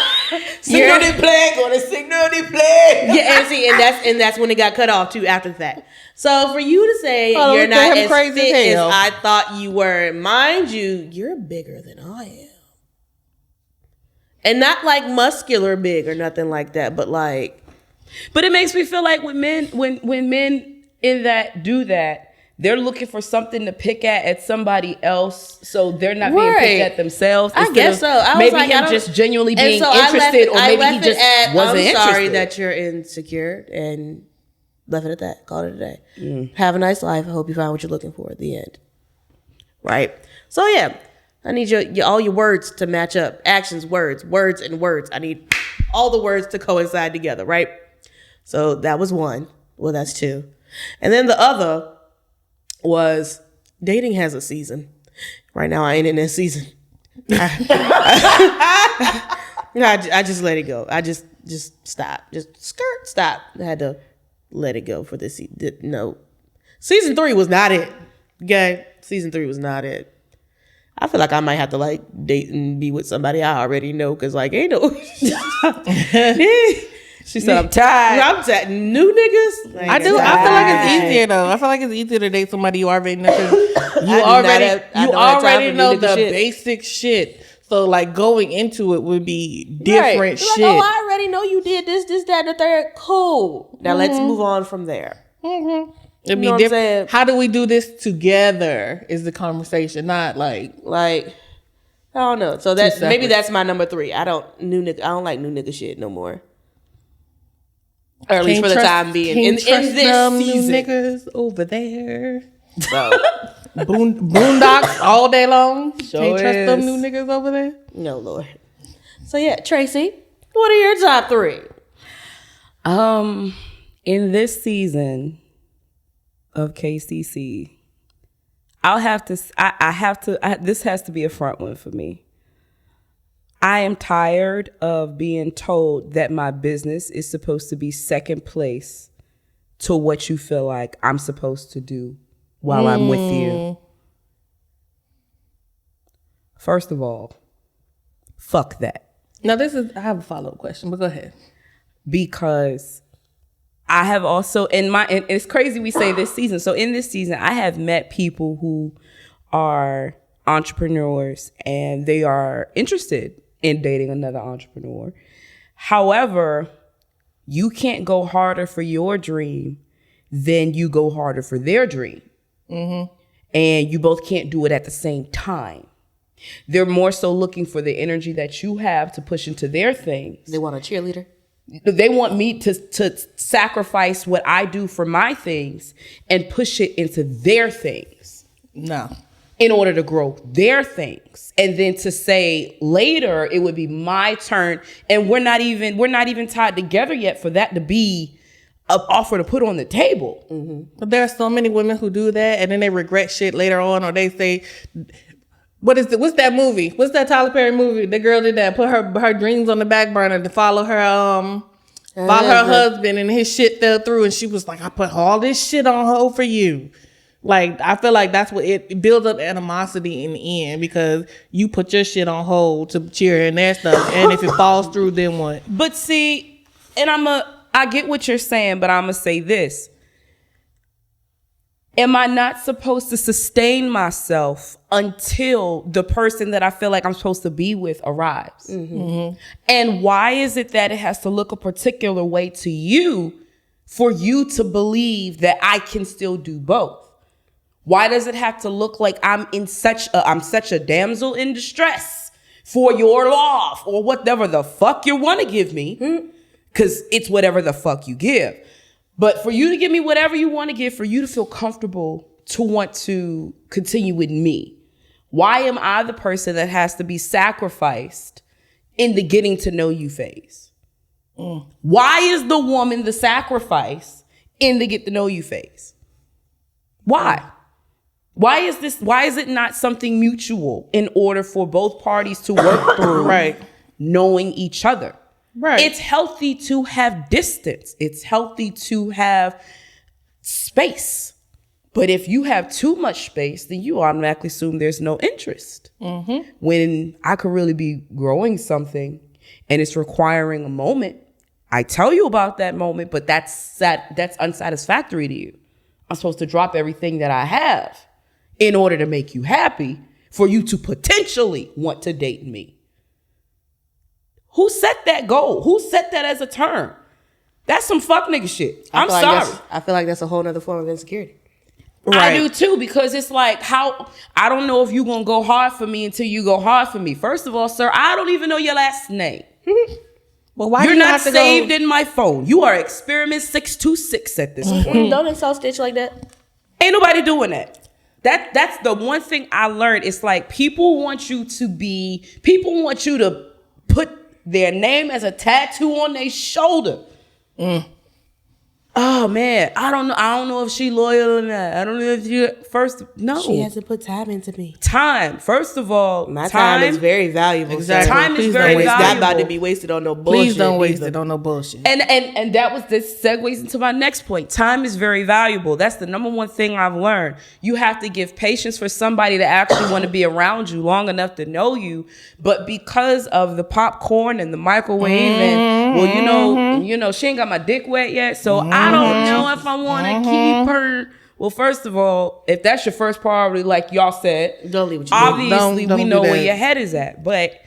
Signal the flag on a signal the flag. yeah, and see, and that's when it got cut off too after that. So for you to say Oh, you're look at not him as crazy fit as as hell. I thought you were, mind you, you're bigger than I am. And not like muscular big or nothing like that, but like. But it makes me feel like when men in that do that, they're looking for something to pick at somebody else, so they're not being Right. picked at themselves. I instead guess of so. I was maybe like, I him don't- just genuinely And being so interested, or maybe he left just it at, wasn't I'm interested. sorry that you're insecure, and left it at that. Called it a day. Have a nice life. I hope you find what you're looking for at the end. Right. So yeah, I need your all your words to match up. Actions, words, and words. I need all the words to coincide together. Right. So that was one. Well, that's two. And then the other was dating has a season. Right now, I ain't in that season. I just let it go. I just stop. Just stop. I had to let it go for this. No. Season 3 was not it. Okay? Season 3 was not it. I feel like I might have to like date and be with somebody I already know because like ain't no. She said, "I'm tired." I'm tired. New niggas. I feel like it's easier though. I feel like it's easier to date somebody you already know. 'Cause you already know new the nigga shit. basic shit. So like going into it would be different Right. shit. Like, oh, I already know you did this, that, and the third. Cool. Now let's move on from there. It'd be know what I'm different. saying? How do we do this together? Is the conversation not like Like, I don't know. So that separate. maybe that's my number 3. I don't like new nigga shit no more. Or at least for the time being. In this them new season. niggas over there. So, Boondocks all day long. Can't trust them is. new niggas over there. no, Lord. So yeah, Tracy, what are your top 3? In this season of KCC, this has to be a front one for me. I am tired of being told that my business is supposed to be second place to what you feel like I'm supposed to do while I'm with you. First of all, fuck that. Now I have a follow-up question, but go ahead. Because I have also and it's crazy we say this season. So in this season, I have met people who are entrepreneurs and they are interested in dating another entrepreneur. However, you can't go harder for your dream than you go harder for their dream. And you both can't do it at the same time. They're more so looking for the energy that you have to push into their things. They want a cheerleader? They want me to sacrifice what I do for my things and push it into their things No. in order to grow their things. And then to say later it would be my turn and we're not even tied together yet for that to be an offer to put on the table. But there are so many women who do that and then they regret shit later on, or they say, what's that movie? What's that Tyler Perry movie? The girl did that, put her dreams on the back burner to follow her husband, and his shit fell through, and she was like, I put all this shit on hold for you. Like, I feel like that's what it builds up animosity in the end, because you put your shit on hold to cheer in their stuff, and if it falls through, then what? But see, and I get what you're saying, but I'm going to say this. Am I not supposed to sustain myself until the person that I feel like I'm supposed to be with arrives? And why is it that it has to look a particular way to you for you to believe that I can still do both? Why does it have to look like I'm such a damsel in distress for your love or whatever the fuck you want to give me? Because it's whatever the fuck you give. But for you to give me whatever you want to give, for you to feel comfortable to want to continue with me, why am I the person that has to be sacrificed in the getting to know you phase? Why is the woman the sacrifice in the get to know you phase? Why? Why is it not something mutual in order for both parties to work through knowing each other? Right. It's healthy to have distance. It's healthy to have space. But if you have too much space, then you automatically assume there's no interest. When I could really be growing something and it's requiring a moment, I tell you about that moment, but that's unsatisfactory to you. I'm supposed to drop everything that I have in order to make you happy for you to potentially want to date me. Who set that goal? Who set that as a term? That's some fuck nigga shit. I'm sorry. I feel like that's a whole nother form of insecurity. I do too, because it's like, I don't know if you're going to go hard for me until you go hard for me. First of all, sir, I don't even know your last name. Well, why you're not saved in my phone. You are experiment 626 at this point. Don't insult Stitch like that. Ain't nobody doing that. That's the one thing I learned. It's like people want you to put their name as a tattoo on their shoulder. Oh man, I don't know if she loyal or not. I don't know if she hasn't put time into me. Time. First of all, my time is very valuable. Exactly. Time is very valuable. It's not about to be wasted on no bullshit. Please don't waste it on no bullshit. And this segues into my next point. Time is very valuable. That's the number one thing I've learned. You have to give patience for somebody to actually want to be around you long enough to know you. But because of the popcorn and the microwave and you know, she ain't got my dick wet yet, so I don't know if I want to keep her. Well, first of all, if that's your first priority, like y'all said, don't leave what you obviously we know where your head is at. But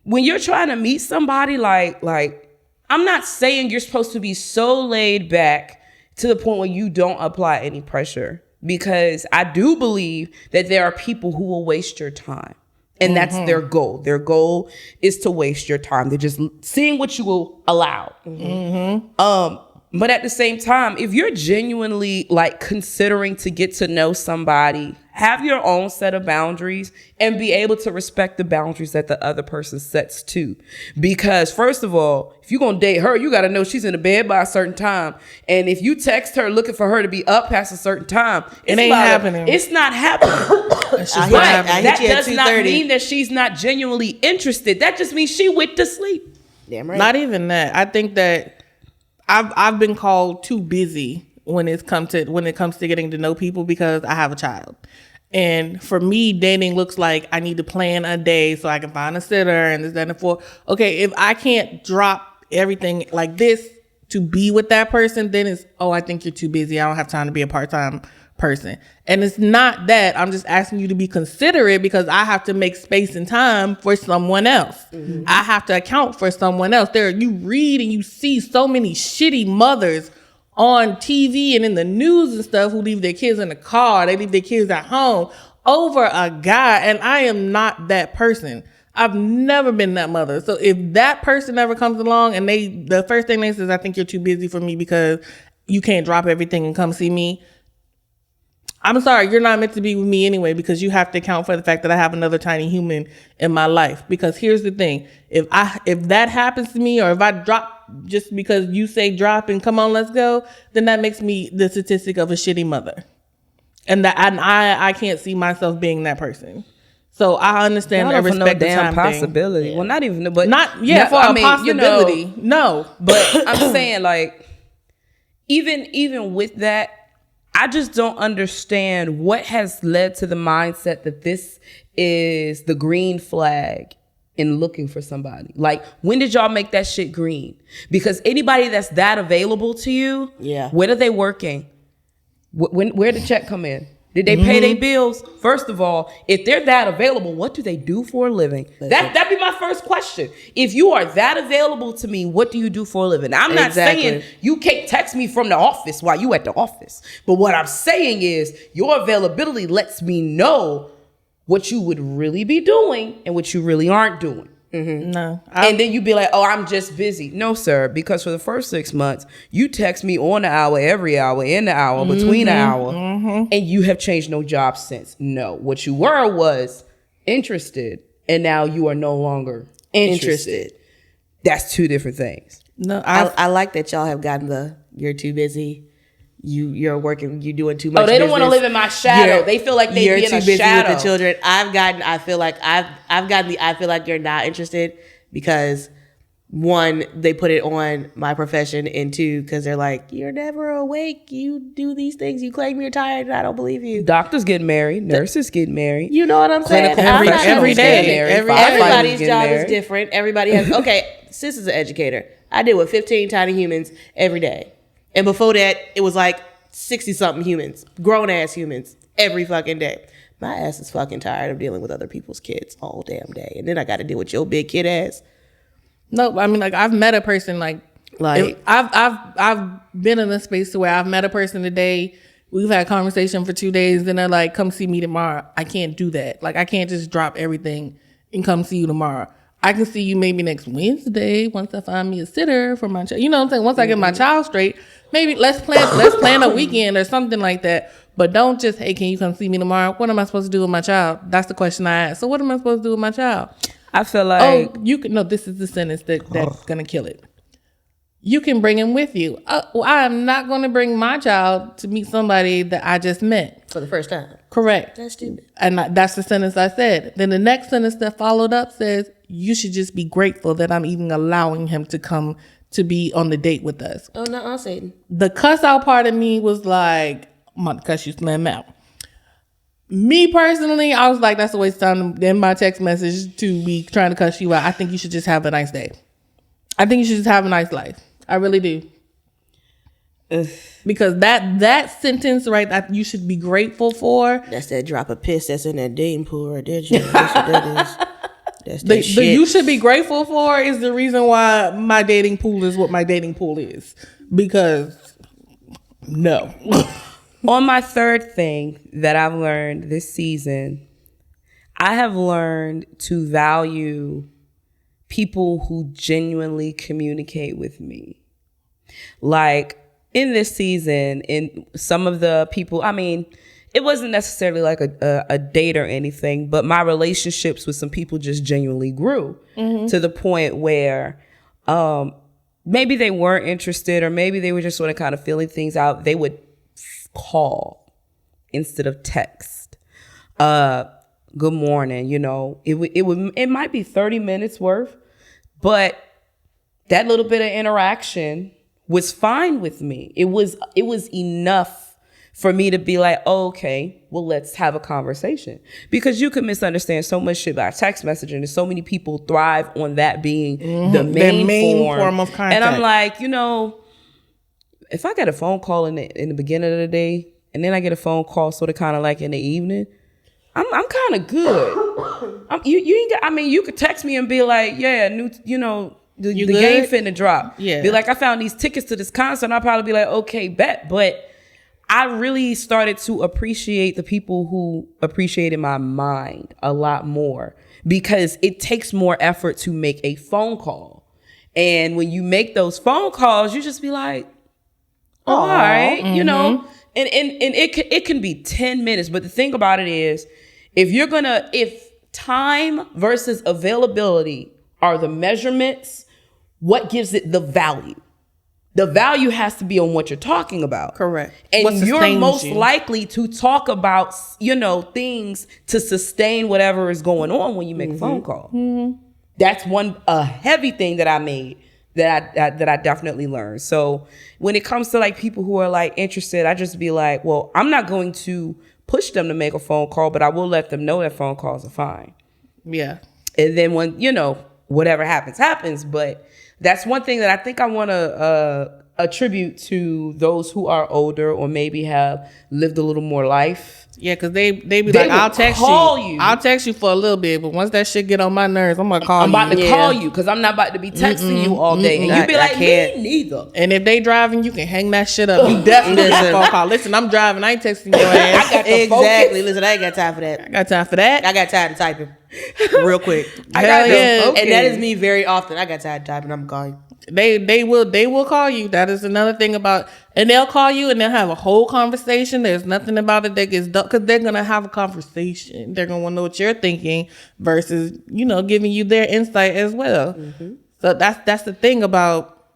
when you're trying to meet somebody, like I'm not saying you're supposed to be so laid back to the point where you don't apply any pressure, because I do believe that there are people who will waste your time. And that's their goal. Their goal is to waste your time. They're just seeing what you will allow. But at the same time, if you're genuinely like considering to get to know somebody, have your own set of boundaries and be able to respect the boundaries that the other person sets too. Because first of all, if you're going to date her, you got to know she's in the bed by a certain time. And if you text her looking for her to be up past a certain time, it ain't happening. It's not happening. But that does not mean that she's not genuinely interested. That just means she went to sleep. Damn right. Not even that. I think that I've been called too busy when it comes to getting to know people because I have a child. And for me, dating looks like I need to plan a day so I can find a sitter and this, that, and the fourth. Okay, if I can't drop everything like this to be with that person, then it's, I think you're too busy. I don't have time to be a part-time person. And it's not that. I'm just asking you to be considerate because I have to make space and time for someone else. I have to account for someone else. You read and you see so many shitty mothers on TV and in the news and stuff who leave their kids in the car. They leave their kids at home over a guy. And I am not that person. I've never been that mother. So if that person ever comes along and the first thing they say is, I think you're too busy for me because you can't drop everything and come see me. I'm sorry, you're not meant to be with me anyway, because you have to account for the fact that I have another tiny human in my life. Because here's the thing, if that happens to me, or if I drop just because you say drop and come on, let's go, then that makes me the statistic of a shitty mother. And I can't see myself being that person. So I understand and respect the time possibility. Thing. Well, not even, but possibility. You know, no, but I'm saying like, even with that, I just don't understand what has led to the mindset that this is the green flag in looking for somebody. Like, when did y'all make that shit green? Because anybody that's that available to you, where are they working? Where did the check come in? Did they pay their bills? First of all, if they're that available, what do they do for a living? That'd be my first question. If you are that available to me, what do you do for a living? I'm not saying you can't text me from the office while you at the office. But what I'm saying is your availability lets me know what you would really be doing and what you really aren't doing. No. And then you'd be like, oh, I'm just busy. No, sir, because for the first 6 months, you text me on the hour, every hour, in the hour, between the hour, and you have changed no job since. No, what you were was interested, and now you are no longer interested. That's two different things. No, I like that y'all have gotten you're too busy. You're working. You're doing too much. Oh, they don't want to live in my shadow. They feel like they be in a shadow. You're too busy with the children. I feel like I feel like you're not interested because one, they put it on my profession, and two, because they're like, you're never awake. You do these things. You claim you're tired, and I don't believe you. Doctors get married. Nurses get married. You know what I'm saying? Every day. Everybody's job is different. Everybody has. Okay, sis is an educator. I deal with 15 tiny humans every day. And before that, it was like 60-something humans, grown-ass humans, every fucking day. My ass is fucking tired of dealing with other people's kids all damn day. And then I got to deal with your big kid ass. No, I mean, like, I've met a person, like I've been in a space where I've met a person today, we've had a conversation for 2 days, then they're like, come see me tomorrow. I can't do that. Like, I can't just drop everything and come see you tomorrow. I can see you maybe next Wednesday once I find me a sitter for my child. You know what I'm saying? Once I get my child straight, maybe let's plan a weekend or something like that. But don't just, hey, can you come see me tomorrow? What am I supposed to do with my child? That's the question I ask. So what am I supposed to do with my child? I feel like you can. No, this is the sentence that's gonna kill it. You can bring him with you. Well, I am not going to bring my child to meet somebody that I just met for the first time. Correct. That's stupid. And that's the sentence I said. Then the next sentence that followed up says, you should just be grateful that I'm even allowing him to come to be on the date with us. Oh, no, I'm Satan. The cuss out part of me was like, I'm going to cuss you slam out. Me personally, I was like, that's a waste of time in my text message to be trying to cuss you out. I think you should just have a nice day. I think you should just have a nice life. I really do. Because that sentence, right, that you should be grateful for. That's that drop of piss that's in that dating pool right there. That's what that is. That's that shit. The you should be grateful for is the reason why my dating pool is what my dating pool is. Because, no. On my third thing that I've learned this season, I have learned to value people who genuinely communicate with me. Like in this season, in some of the people, I mean, it wasn't necessarily like a date or anything, but my relationships with some people just genuinely grew to the point where maybe they weren't interested or maybe they were just sort of kind of feeling things out. They would call instead of text. Good morning, you know, it might be 30 minutes worth, but that little bit of interaction was fine with me. It was enough for me to be like, oh, okay, well, let's have a conversation. Because you could misunderstand so much shit by text messaging, and so many people thrive on that being the main form of contact. And I'm like, you know, if I get a phone call in the beginning of the day, and then I get a phone call sort of kind of like in the evening, I'm kind of good. You could text me and be like, yeah, the game finna drop. Yeah. Be like, I found these tickets to this concert. And I'll probably be like, okay, bet. But I really started to appreciate the people who appreciated my mind a lot more, because it takes more effort to make a phone call. And when you make those phone calls, you just be like, oh, all right, you know, and it can be 10 minutes. But the thing about it is, if time versus availability are the measurements, what gives it the value? The value has to be on what you're talking about. Correct. And you're most likely to talk about, things to sustain whatever is going on when you make a phone call. That's a heavy thing that I made that I definitely learned. So when it comes to like people who are like interested, I just be like, well, I'm not going to push them to make a phone call, but I will let them know that phone calls are fine. Yeah. And then when, whatever happens. But that's one thing that I think I want to attribute to those who are older or maybe have lived a little more life. Yeah, because they be like, I'll text you. I'll text you for a little bit, but once that shit get on my nerves, I'm gonna call you. I'm about to call you because I'm not about to be texting you all day. And you be like, me neither. And if they driving, you can hang that shit up. You definitely get a phone call. Listen, I'm driving. I ain't texting your ass. I got the Exactly. focus. Listen, I ain't got time for that. I got time for that. I got time to typing real quick. I got the focus. And that is me very often. I got time to typing. I'm calling. They will call you. That is another thing about, and they'll call you and they'll have a whole conversation. There's nothing about it that gets done because they're gonna have a conversation. They're gonna want to know what you're thinking versus giving you their insight as well. Mm-hmm. So that's the thing about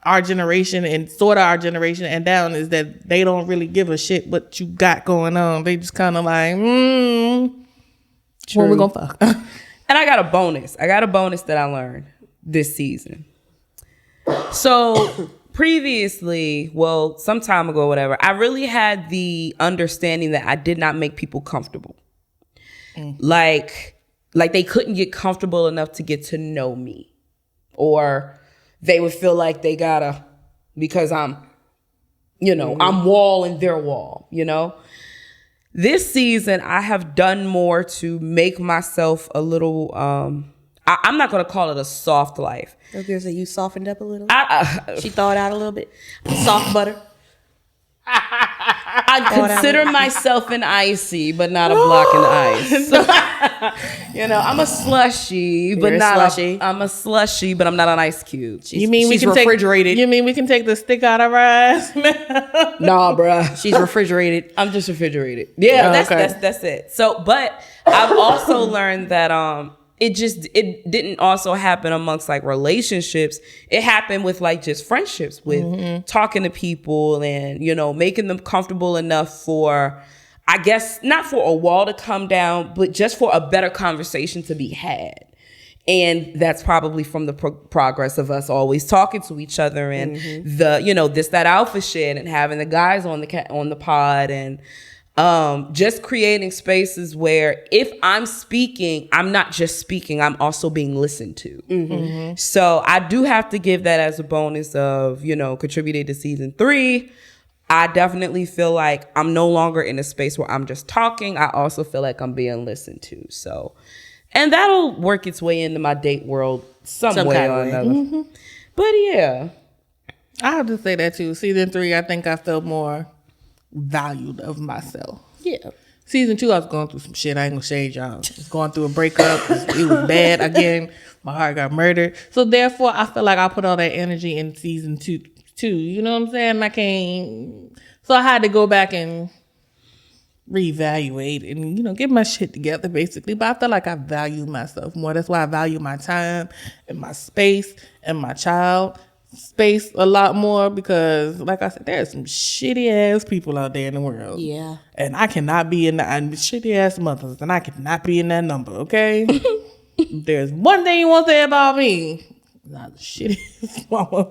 our generation and sort of our generation and down is that they don't really give a shit what you got going on. They just kind of like, when we gonna fuck. And I got a bonus. That I learned this season. So previously, well, some time ago, whatever, I really had the understanding that I did not make people comfortable. Like they couldn't get comfortable enough to get to know me, or they would feel like they gotta, because I'm wall and their wall, This season, I have done more to make myself a little, I'm not going to call it a soft life. Okay, so you softened up a little? She thawed out a little bit. Soft butter. I consider myself an icy, but not a block in the ice. So, I'm a slushy, but not slushy. I'm a slushy, but I'm not an ice cube. You mean we can refrigerated? You mean we can take the stick out of our ass? Nah, bruh. She's refrigerated. I'm just refrigerated. Yeah, that's it. So, but I've also learned that it didn't also happen amongst like relationships. It happened with like just friendships, with talking to people and, making them comfortable enough for, I guess, not for a wall to come down, but just for a better conversation to be had. And that's probably from the progress of us always talking to each other and the, this, that alpha shit and having the guys on the pod and, just creating spaces where if I'm speaking, I'm not just speaking, I'm also being listened to. Mm-hmm. So I do have to give that as a bonus of, contributed to season 3. I definitely feel like I'm no longer in a space where I'm just talking. I also feel like I'm being listened to. So, and that'll work its way into my date world some way or another. Mm-hmm. But yeah. I have to say that too. Season 3, I think I felt more valued of myself. Yeah. Season 2, I was going through some shit. I ain't gonna shade y'all. I was going through a breakup. It was bad again. My heart got murdered. So therefore, I feel like I put all that energy in season 2. You know what I'm saying? So I had to go back and reevaluate and get my shit together basically. But I feel like I value myself more. That's why I value my time and my space and my child space a lot more, because like I said, there's some shitty ass people out there in the world. Yeah. And I cannot be in that shitty ass mothers, and I cannot be in that number, okay? There's one thing you want to say about me. Not shitty ass mama.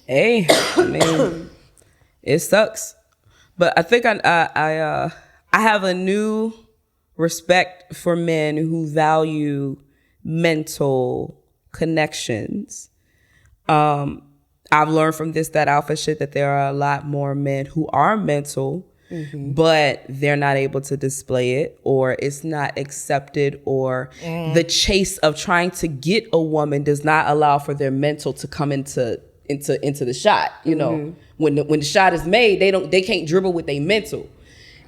Hey, I mean, it sucks. But I think I have a new respect for men who value mental connections. I've learned from that alpha shit that there are a lot more men who are mental, but they're not able to display it, or it's not accepted, or the chase of trying to get a woman does not allow for their mental to come into the shot. When the shot is made, they can't dribble with their mental.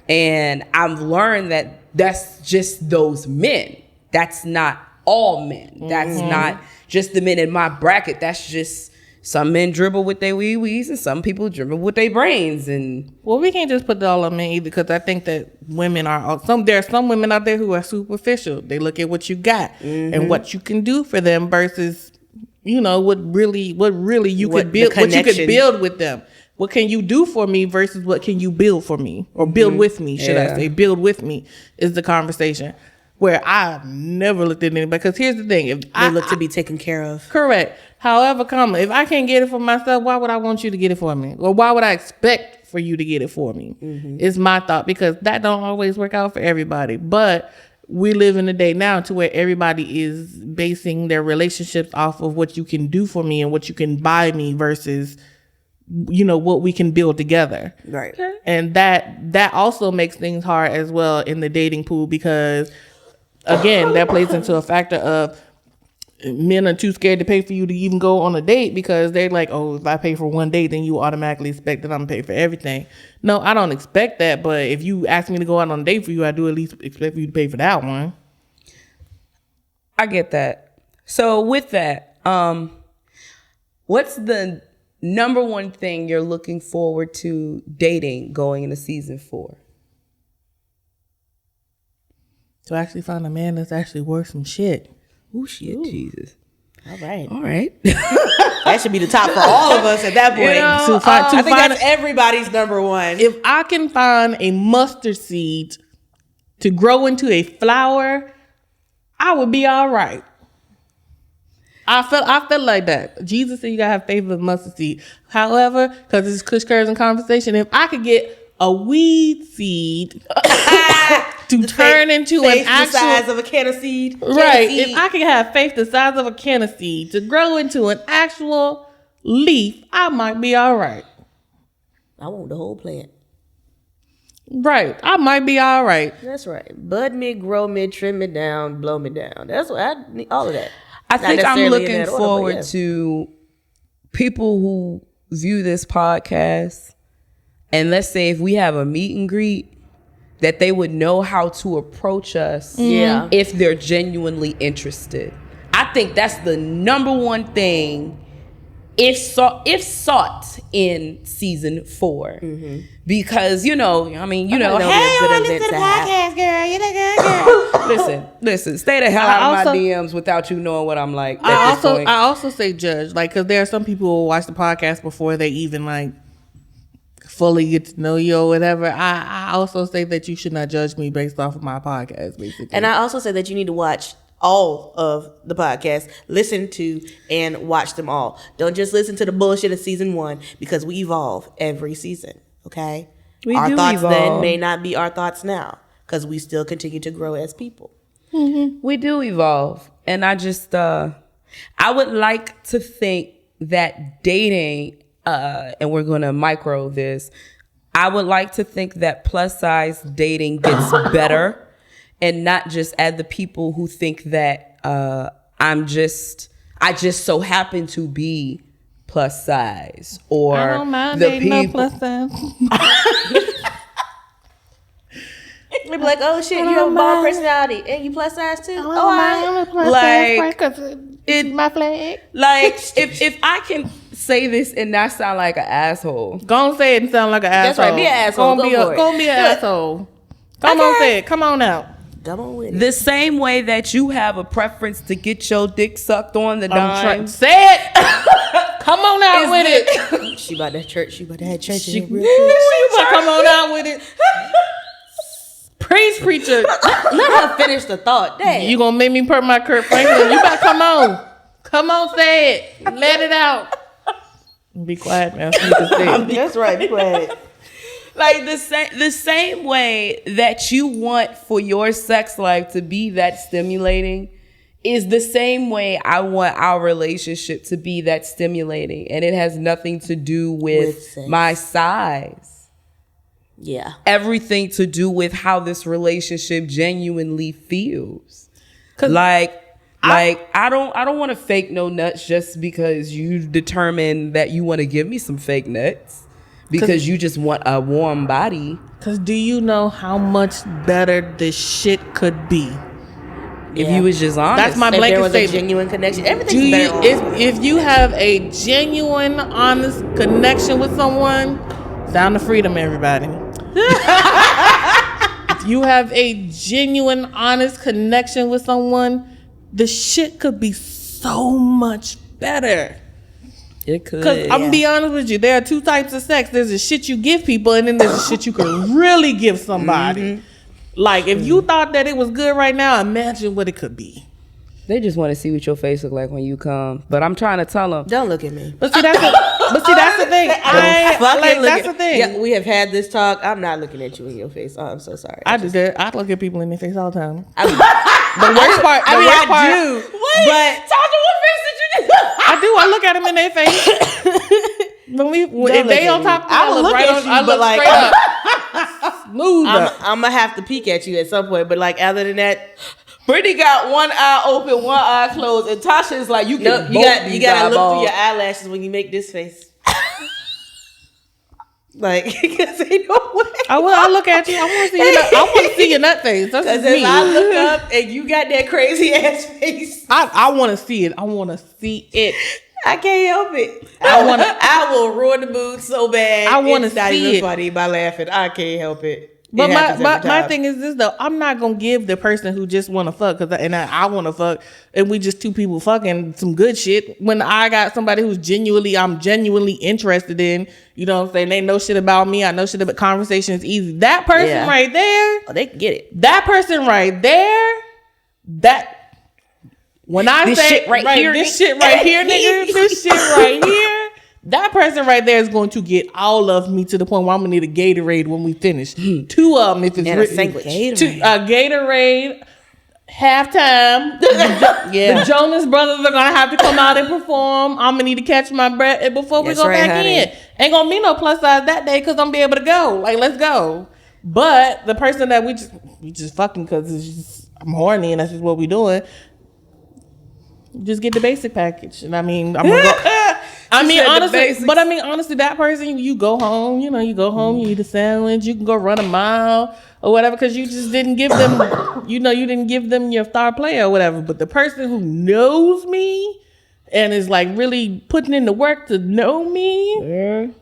And I've learned that that's just those men. That's not all men. That's not just the men in my bracket. That's just some men dribble with their wee-wees and some people dribble with their brains. And well, we can't just put all of men either, because I think that women are there are some women out there who are superficial. They look at what you got and what you can do for them versus what really you could build, what you could build with them. What can you do for me versus what can you build for me, or build with me, should I say. Build with me is the conversation. Where I've never looked at anybody, because here's the thing: if I look to be taken care of, correct. However, if I can't get it for myself, why would I want you to get it for me, or why would I expect for you to get it for me? It's my thought, because that don't always work out for everybody. But we live in a day now to where everybody is basing their relationships off of what you can do for me and what you can buy me versus what we can build together. Right. And that also makes things hard as well in the dating pool, because again, that plays into a factor of men are too scared to pay for you to even go on a date, because they're like, oh, if I pay for one date, then you automatically expect that I'm gonna pay for everything. No, I don't expect that, but if you ask me to go out on a date for you, I do at least expect for you to pay for that one. I get that. So with that, what's the number one thing you're looking forward to dating going into season 4? To actually find a man that's actually worth some shit. Oh shit, Jesus. All right. All right. That should be the top for all of us at that point. I think that's everybody's number one. If I can find a mustard seed to grow into a flower, I would be all right. I felt like that. Jesus said you gotta have faith with mustard seed. However, because it's Kush Curves and Conversation, if I could get a weed seed to turn into an actual the size of a can of seed. Right. If I could have faith the size of a can of seed to grow into an actual leaf, I might be all right. I want the whole plant. Right. I might be all right. That's right. Bud me, grow me, trim me down, blow me down. That's what I need. All of that. I think I'm necessarily in looking that order, forward but yeah. to people who view this podcast, and let's say if we have a meet and greet, that they would know how to approach us if they're genuinely interested. I think that's the number one thing if sought in season 4. Because, hey, I listen to the podcast, girl. Listen, stay the hell out of my DMs without you knowing what I'm like. I also say judge, like, because there are some people who watch the podcast before they even like fully get to know you or whatever. I also say that you should not judge me based off of my podcast, basically. And I also say that you need to watch all of the podcasts, listen to and watch them all. Don't just listen to the bullshit of season 1, because we evolve every season. Okay, our thoughts then may not be our thoughts now, because we still continue to grow as people. We do evolve, and I just I would like to think that dating, and we're gonna micro this, I would like to think that plus size dating gets better. And not just at the people who think that I just so happen to be plus size, or I don't mind the dating people. no plus size. They be like, oh shit, you have a ball personality and you plus size too. I'm a plus size because it's my flag. Like if I can say this and not sound like an asshole, Go on, say it and sound like an asshole. That's right, be an asshole. Go be an asshole. Come on, say it. Come on out. Come on with it. the same way that you have a preference to get your dick sucked on the dime, Say it. Come on out with it. She about that church. She about to have church. You better come on out with it. Praise preacher. Let her finish the thought. Damn. You gonna make me put my Kurt Franklin? You better come on. Come on, say it. Let it out. Be quiet, man. So you can say it. That's right. Be quiet. like the same way that you want for your sex life to be that stimulating is the same way I want our relationship to be that stimulating, and it has nothing to do with my size. Yeah. Everything to do with how this relationship genuinely feels. I don't want to fake no nuts just because you determine that you want to give me some fake nuts because you just want a warm body. Because do you know how much better this shit could be? If you was just honest. That's my If blanket there was a statement. genuine connection, everything's better. If you have a genuine, honest connection with someone, sound of freedom, everybody. If you have a genuine, honest connection with someone, the shit could be so much better. It could. Because I'm gonna be honest with you, there are two types of sex. There's the shit you give people, and then there's the shit you can really give somebody. Mm-hmm. Like, if you thought that it was good right now, imagine what it could be. They just want to see what your face look like when you come. But I'm trying to tell them. Don't look at me. But see, that's the thing. That's the thing. Yeah, we have had this talk. I'm not looking at you in your face. Oh, I'm so sorry. I do that. I look at people in their face all the time. I do. But Tasha, what face did you do? I do. I look at them in their face. if they on top of me, I will look right at you, I but look like, straight up. Smooth up. I'm gonna have to peek at you at some point. But like, other than that, Brittany got one eye open, one eye closed, and Tasha is like, you can you gotta look through your eyelashes when you make this face. Like, because ain't no way. I'll look at you. I want to see your I want to see your nut face. That's Because just if me. I look up and you got that crazy ass face, I want to see it. I want to see it. I can't help it. I will ruin the mood so bad. I wanna It's not see even it. funny by laughing. I can't help it. But It happens every my time. thing is this though. I'm not gonna give the person who just want to fuck I want to fuck and we just two people fucking some good shit when I got somebody I'm genuinely interested in. You know what I'm saying? They know shit about me. I know shit about conversation is easy. That person right there. Oh, they can get it. That person right there. When I This say shit right here, this shit right here, nigga, this shit right here. That person right there is going to get all of me to the point where I'm gonna need a Gatorade when we finish. Two of them, if it's And a sandwich. A Gatorade, halftime. The Jonas Brothers are gonna have to come out and perform. I'm gonna need to catch my breath before we That's go right, back honey. in. Ain't gonna be no plus size that day because I'm gonna be able to go. Like, let's go. But the person that we just fucking because I'm horny and that's just what we doing. Just get the basic package, and I mean, I'm gonna go. Honestly, that person, you go home, you eat a sandwich, you can go run a mile or whatever, because you just didn't give them, you didn't give them your star player or whatever. But the person who knows me and is like really putting in the work to know me,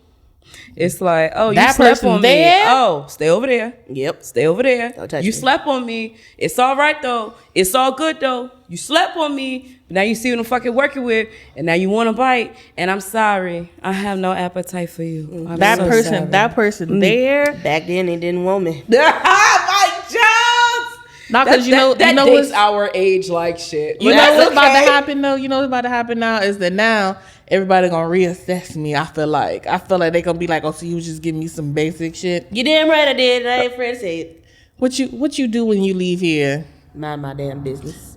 It's like, oh, you That slept person on there? me. Oh, stay over there. Yep. Stay over there. Don't touch You me. slept on me. It's all right though. It's all good though. You slept on me. But now you see what I'm fucking working with, and now you want to bite. And I'm sorry. I have no appetite for you. I'm that so person sorry. there. Back then, they didn't want me. Mike Jones. Not because that dates dates our age like shit. You But know that's what's about to okay. happen though? You know what's about to happen now is that now everybody gonna reassess me. I feel like they gonna be like, oh, so you was just giving me some basic shit. You damn right I did. And I ain't afraid to say it. What you do when you leave here? Mind my damn business.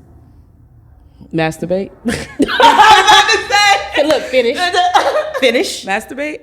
Masturbate. Look, finish. Finish. Masturbate.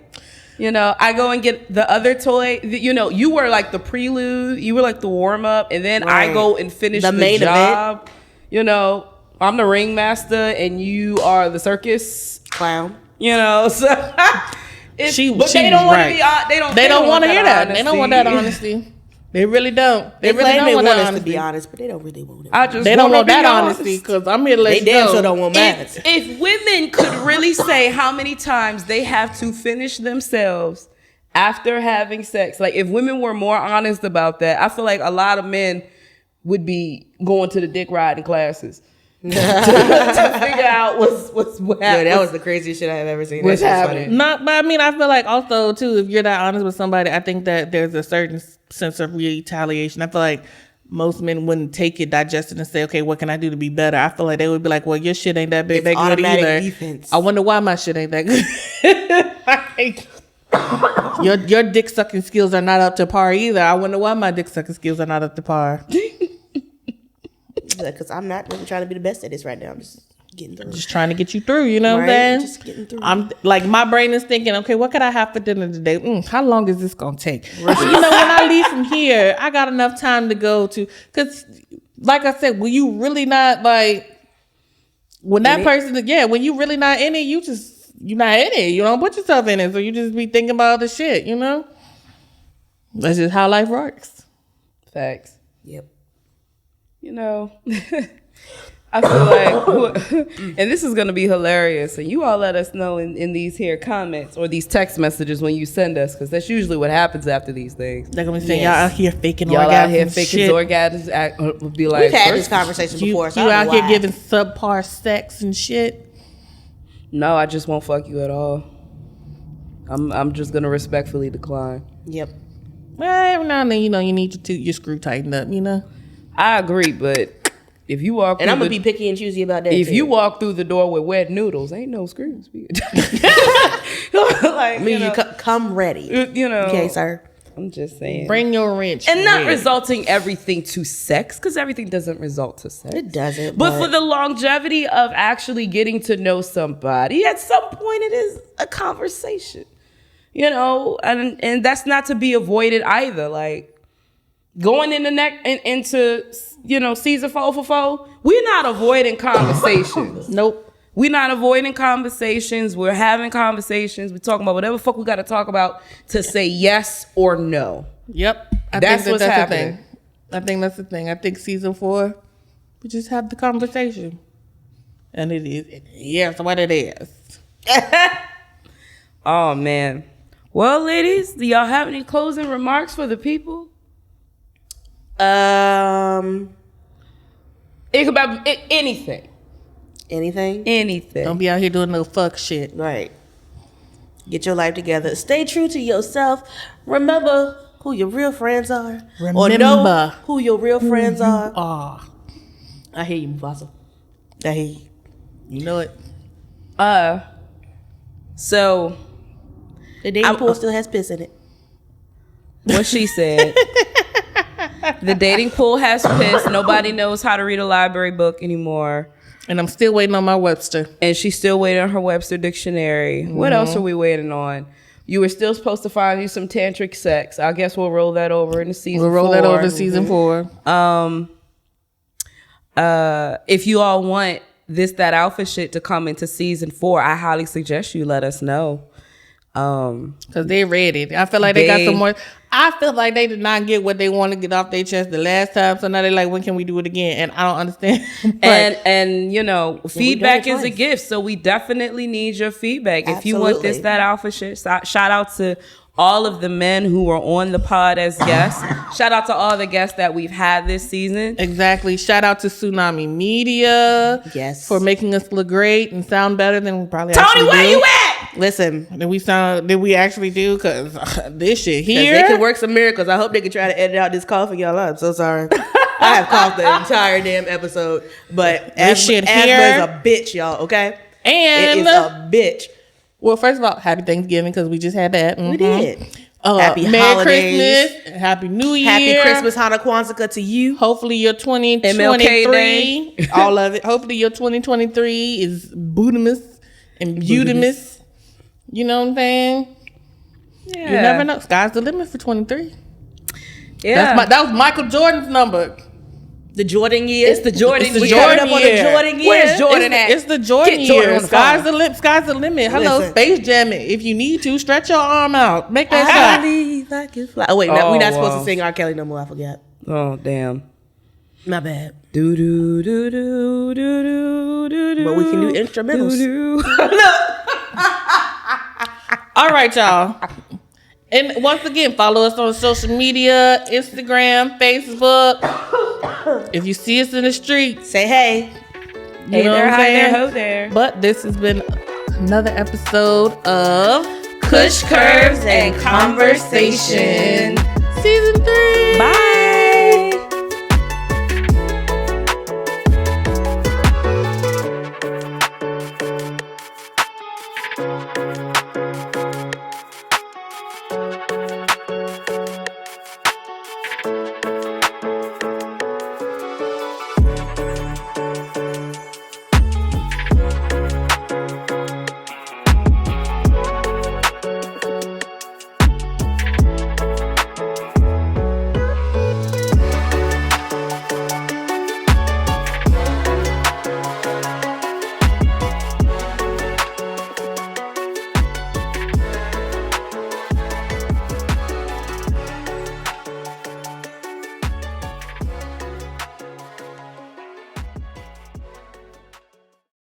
You know, I go and get the other toy. You know, you were like the prelude. You were like the warm up, and then I Right. go and finish The the main job. You know, I'm the ringmaster, and you are the circus. Clown. You know, so but they She don't was want to right. be. They don't want to hear that. They don't want that honesty. honesty. They really don't. They really claim don't they want want that us to honesty. be honest, but they don't really want it. I just They don't wanna want be that honest. honesty because I'm here to let They you damn know. sure don't want mine. If women could really say how many times they have to finish themselves after having sex, like if women were more honest about that, I feel like a lot of men would be going to the dick riding classes to figure out what's Yo, that was the craziest shit I have ever seen. What's That's just happening? funny. Not, but I mean, I feel like also too, if you're not honest with somebody, I think that there's a certain sense of retaliation. I feel like most men wouldn't take it, digest it, and say, "Okay, what can I do to be better?" I feel like they would be like, "Well, your shit ain't that big, It's that good automatic either." defense. I wonder why my shit ain't that good. Your dick sucking skills are not up to par either. I wonder why my dick sucking skills are not up to par. Because I'm not really trying to be the best at this right now. I'm just getting through. Just trying to get you through, you know what I'm Right, saying? just getting through. I'm like, my brain is thinking, okay, what could I have for dinner today? How long is this gonna take? You know, when I leave from here, I got enough time to go to, because like I said, when you really not like, when that person, when you really not in it, you're not in it. You don't put yourself in it, so you just be thinking about other shit, you know? That's just how life works. Facts. Yep. You know, I feel like, and this is going to be hilarious, and you all let us know in these here comments or these text messages when you send us, because that's usually what happens after these things. They're gonna be saying, y'all out here faking Y'all orgasms. out here and faking shit. orgasms. Would be like, We've had this first- conversation You, before, so you I out know here why. giving subpar sex and shit. No, I just won't fuck you at all. I'm just gonna respectfully decline. Yep. Well, every now and then, you know, you need your screw tightened up, you know? I agree, but if you walk, And I'm through gonna be picky and choosy about that. if too. you walk through the door with wet noodles, ain't no screws. Like, I mean, you know, come ready. you know. Okay, sir. I'm just saying. Bring your wrench. And not ready. resulting everything to sex, because everything doesn't result to sex. It doesn't. But for the longevity of actually getting to know somebody, at some point it is a conversation. you know, and that's not to be avoided either. Like going into you know, season 4 for 4, we're not avoiding conversations. Nope. We're not avoiding conversations. We're having conversations. We're talking about whatever fuck we got to talk about to say yes or no. Yep. That's what's happening. The thing. I think that's the thing. I think season 4, we just have the conversation. And it is. Yes, what it is. Oh, man. Well, ladies, do y'all have any closing remarks for the people? It could be anything. Anything. Don't be out here doing no fuck shit. Right. Get your life together. Stay true to yourself. Remember who your real friends are. Or know who your real friends are. I hear you, Mufasa. I hear you. You know it. So The dating pool still has piss in it. what she said. The dating pool has piss. Nobody knows how to read a library book anymore. And I'm still waiting on my Webster. And she's still waiting on her Webster dictionary. Mm-hmm. What else are we waiting on? You were still supposed to find you some tantric sex. I guess we'll roll that over into season 4. We'll roll that over to season 4. If you all want that alpha shit to come into season 4, I highly suggest you let us know. Because they ready. I feel like they got some more. I feel like they did not get what they want to get off their chest the last time. So now they're like, when can we do it again? And I don't understand. and you know, feedback is a gift. So we definitely need your feedback. Absolutely. If you want that alpha shit, shout out to all of the men who were on the pod as guests. Shout out to all the guests that we've had this season. Exactly. Shout out to Tsunami Media. Yes. For making us look great and sound better than we probably Tony, actually do. where you at? Listen. Did we actually do? Because this shit here. They can work some miracles. I hope they can try to edit out this coughing, y'all. I'm so sorry. I have coughed the entire damn episode. But asthma is a bitch, y'all, okay? And it is a bitch. Well, first of all, happy Thanksgiving because we just had that. Mm-hmm. We did. Happy Merry holidays. Christmas. Happy New Year. Happy Christmas, Hanukkah, Kwanzaa to you. Hopefully your 2023, all of it. Hopefully your 2023 is Budamus and Beautimus. You know what I'm saying? Yeah. You never know. Sky's the limit for 23. Yeah. That was Michael Jordan's number. The Jordan year. It's the Jordan year. We're coming up on the Jordan year. Where's Jordan at? It's the Jordan year. Sky's the limit. Hello, Listen. Space Jam it. If you need to, stretch your arm out. Make that I shot. believe I can fly. Oh, wait. We're not supposed to sing R. Kelly no more. I forgot. Oh, damn. My bad. Do do do do do do do. But we can do instrumentals. All right, y'all. And once again, follow us on social media, Instagram, Facebook. If you see us in the street, say hey. You know there, what I'm hi saying? there, ho there. But this has been another episode of Kush Curves and Conversation. Season 3. Bye.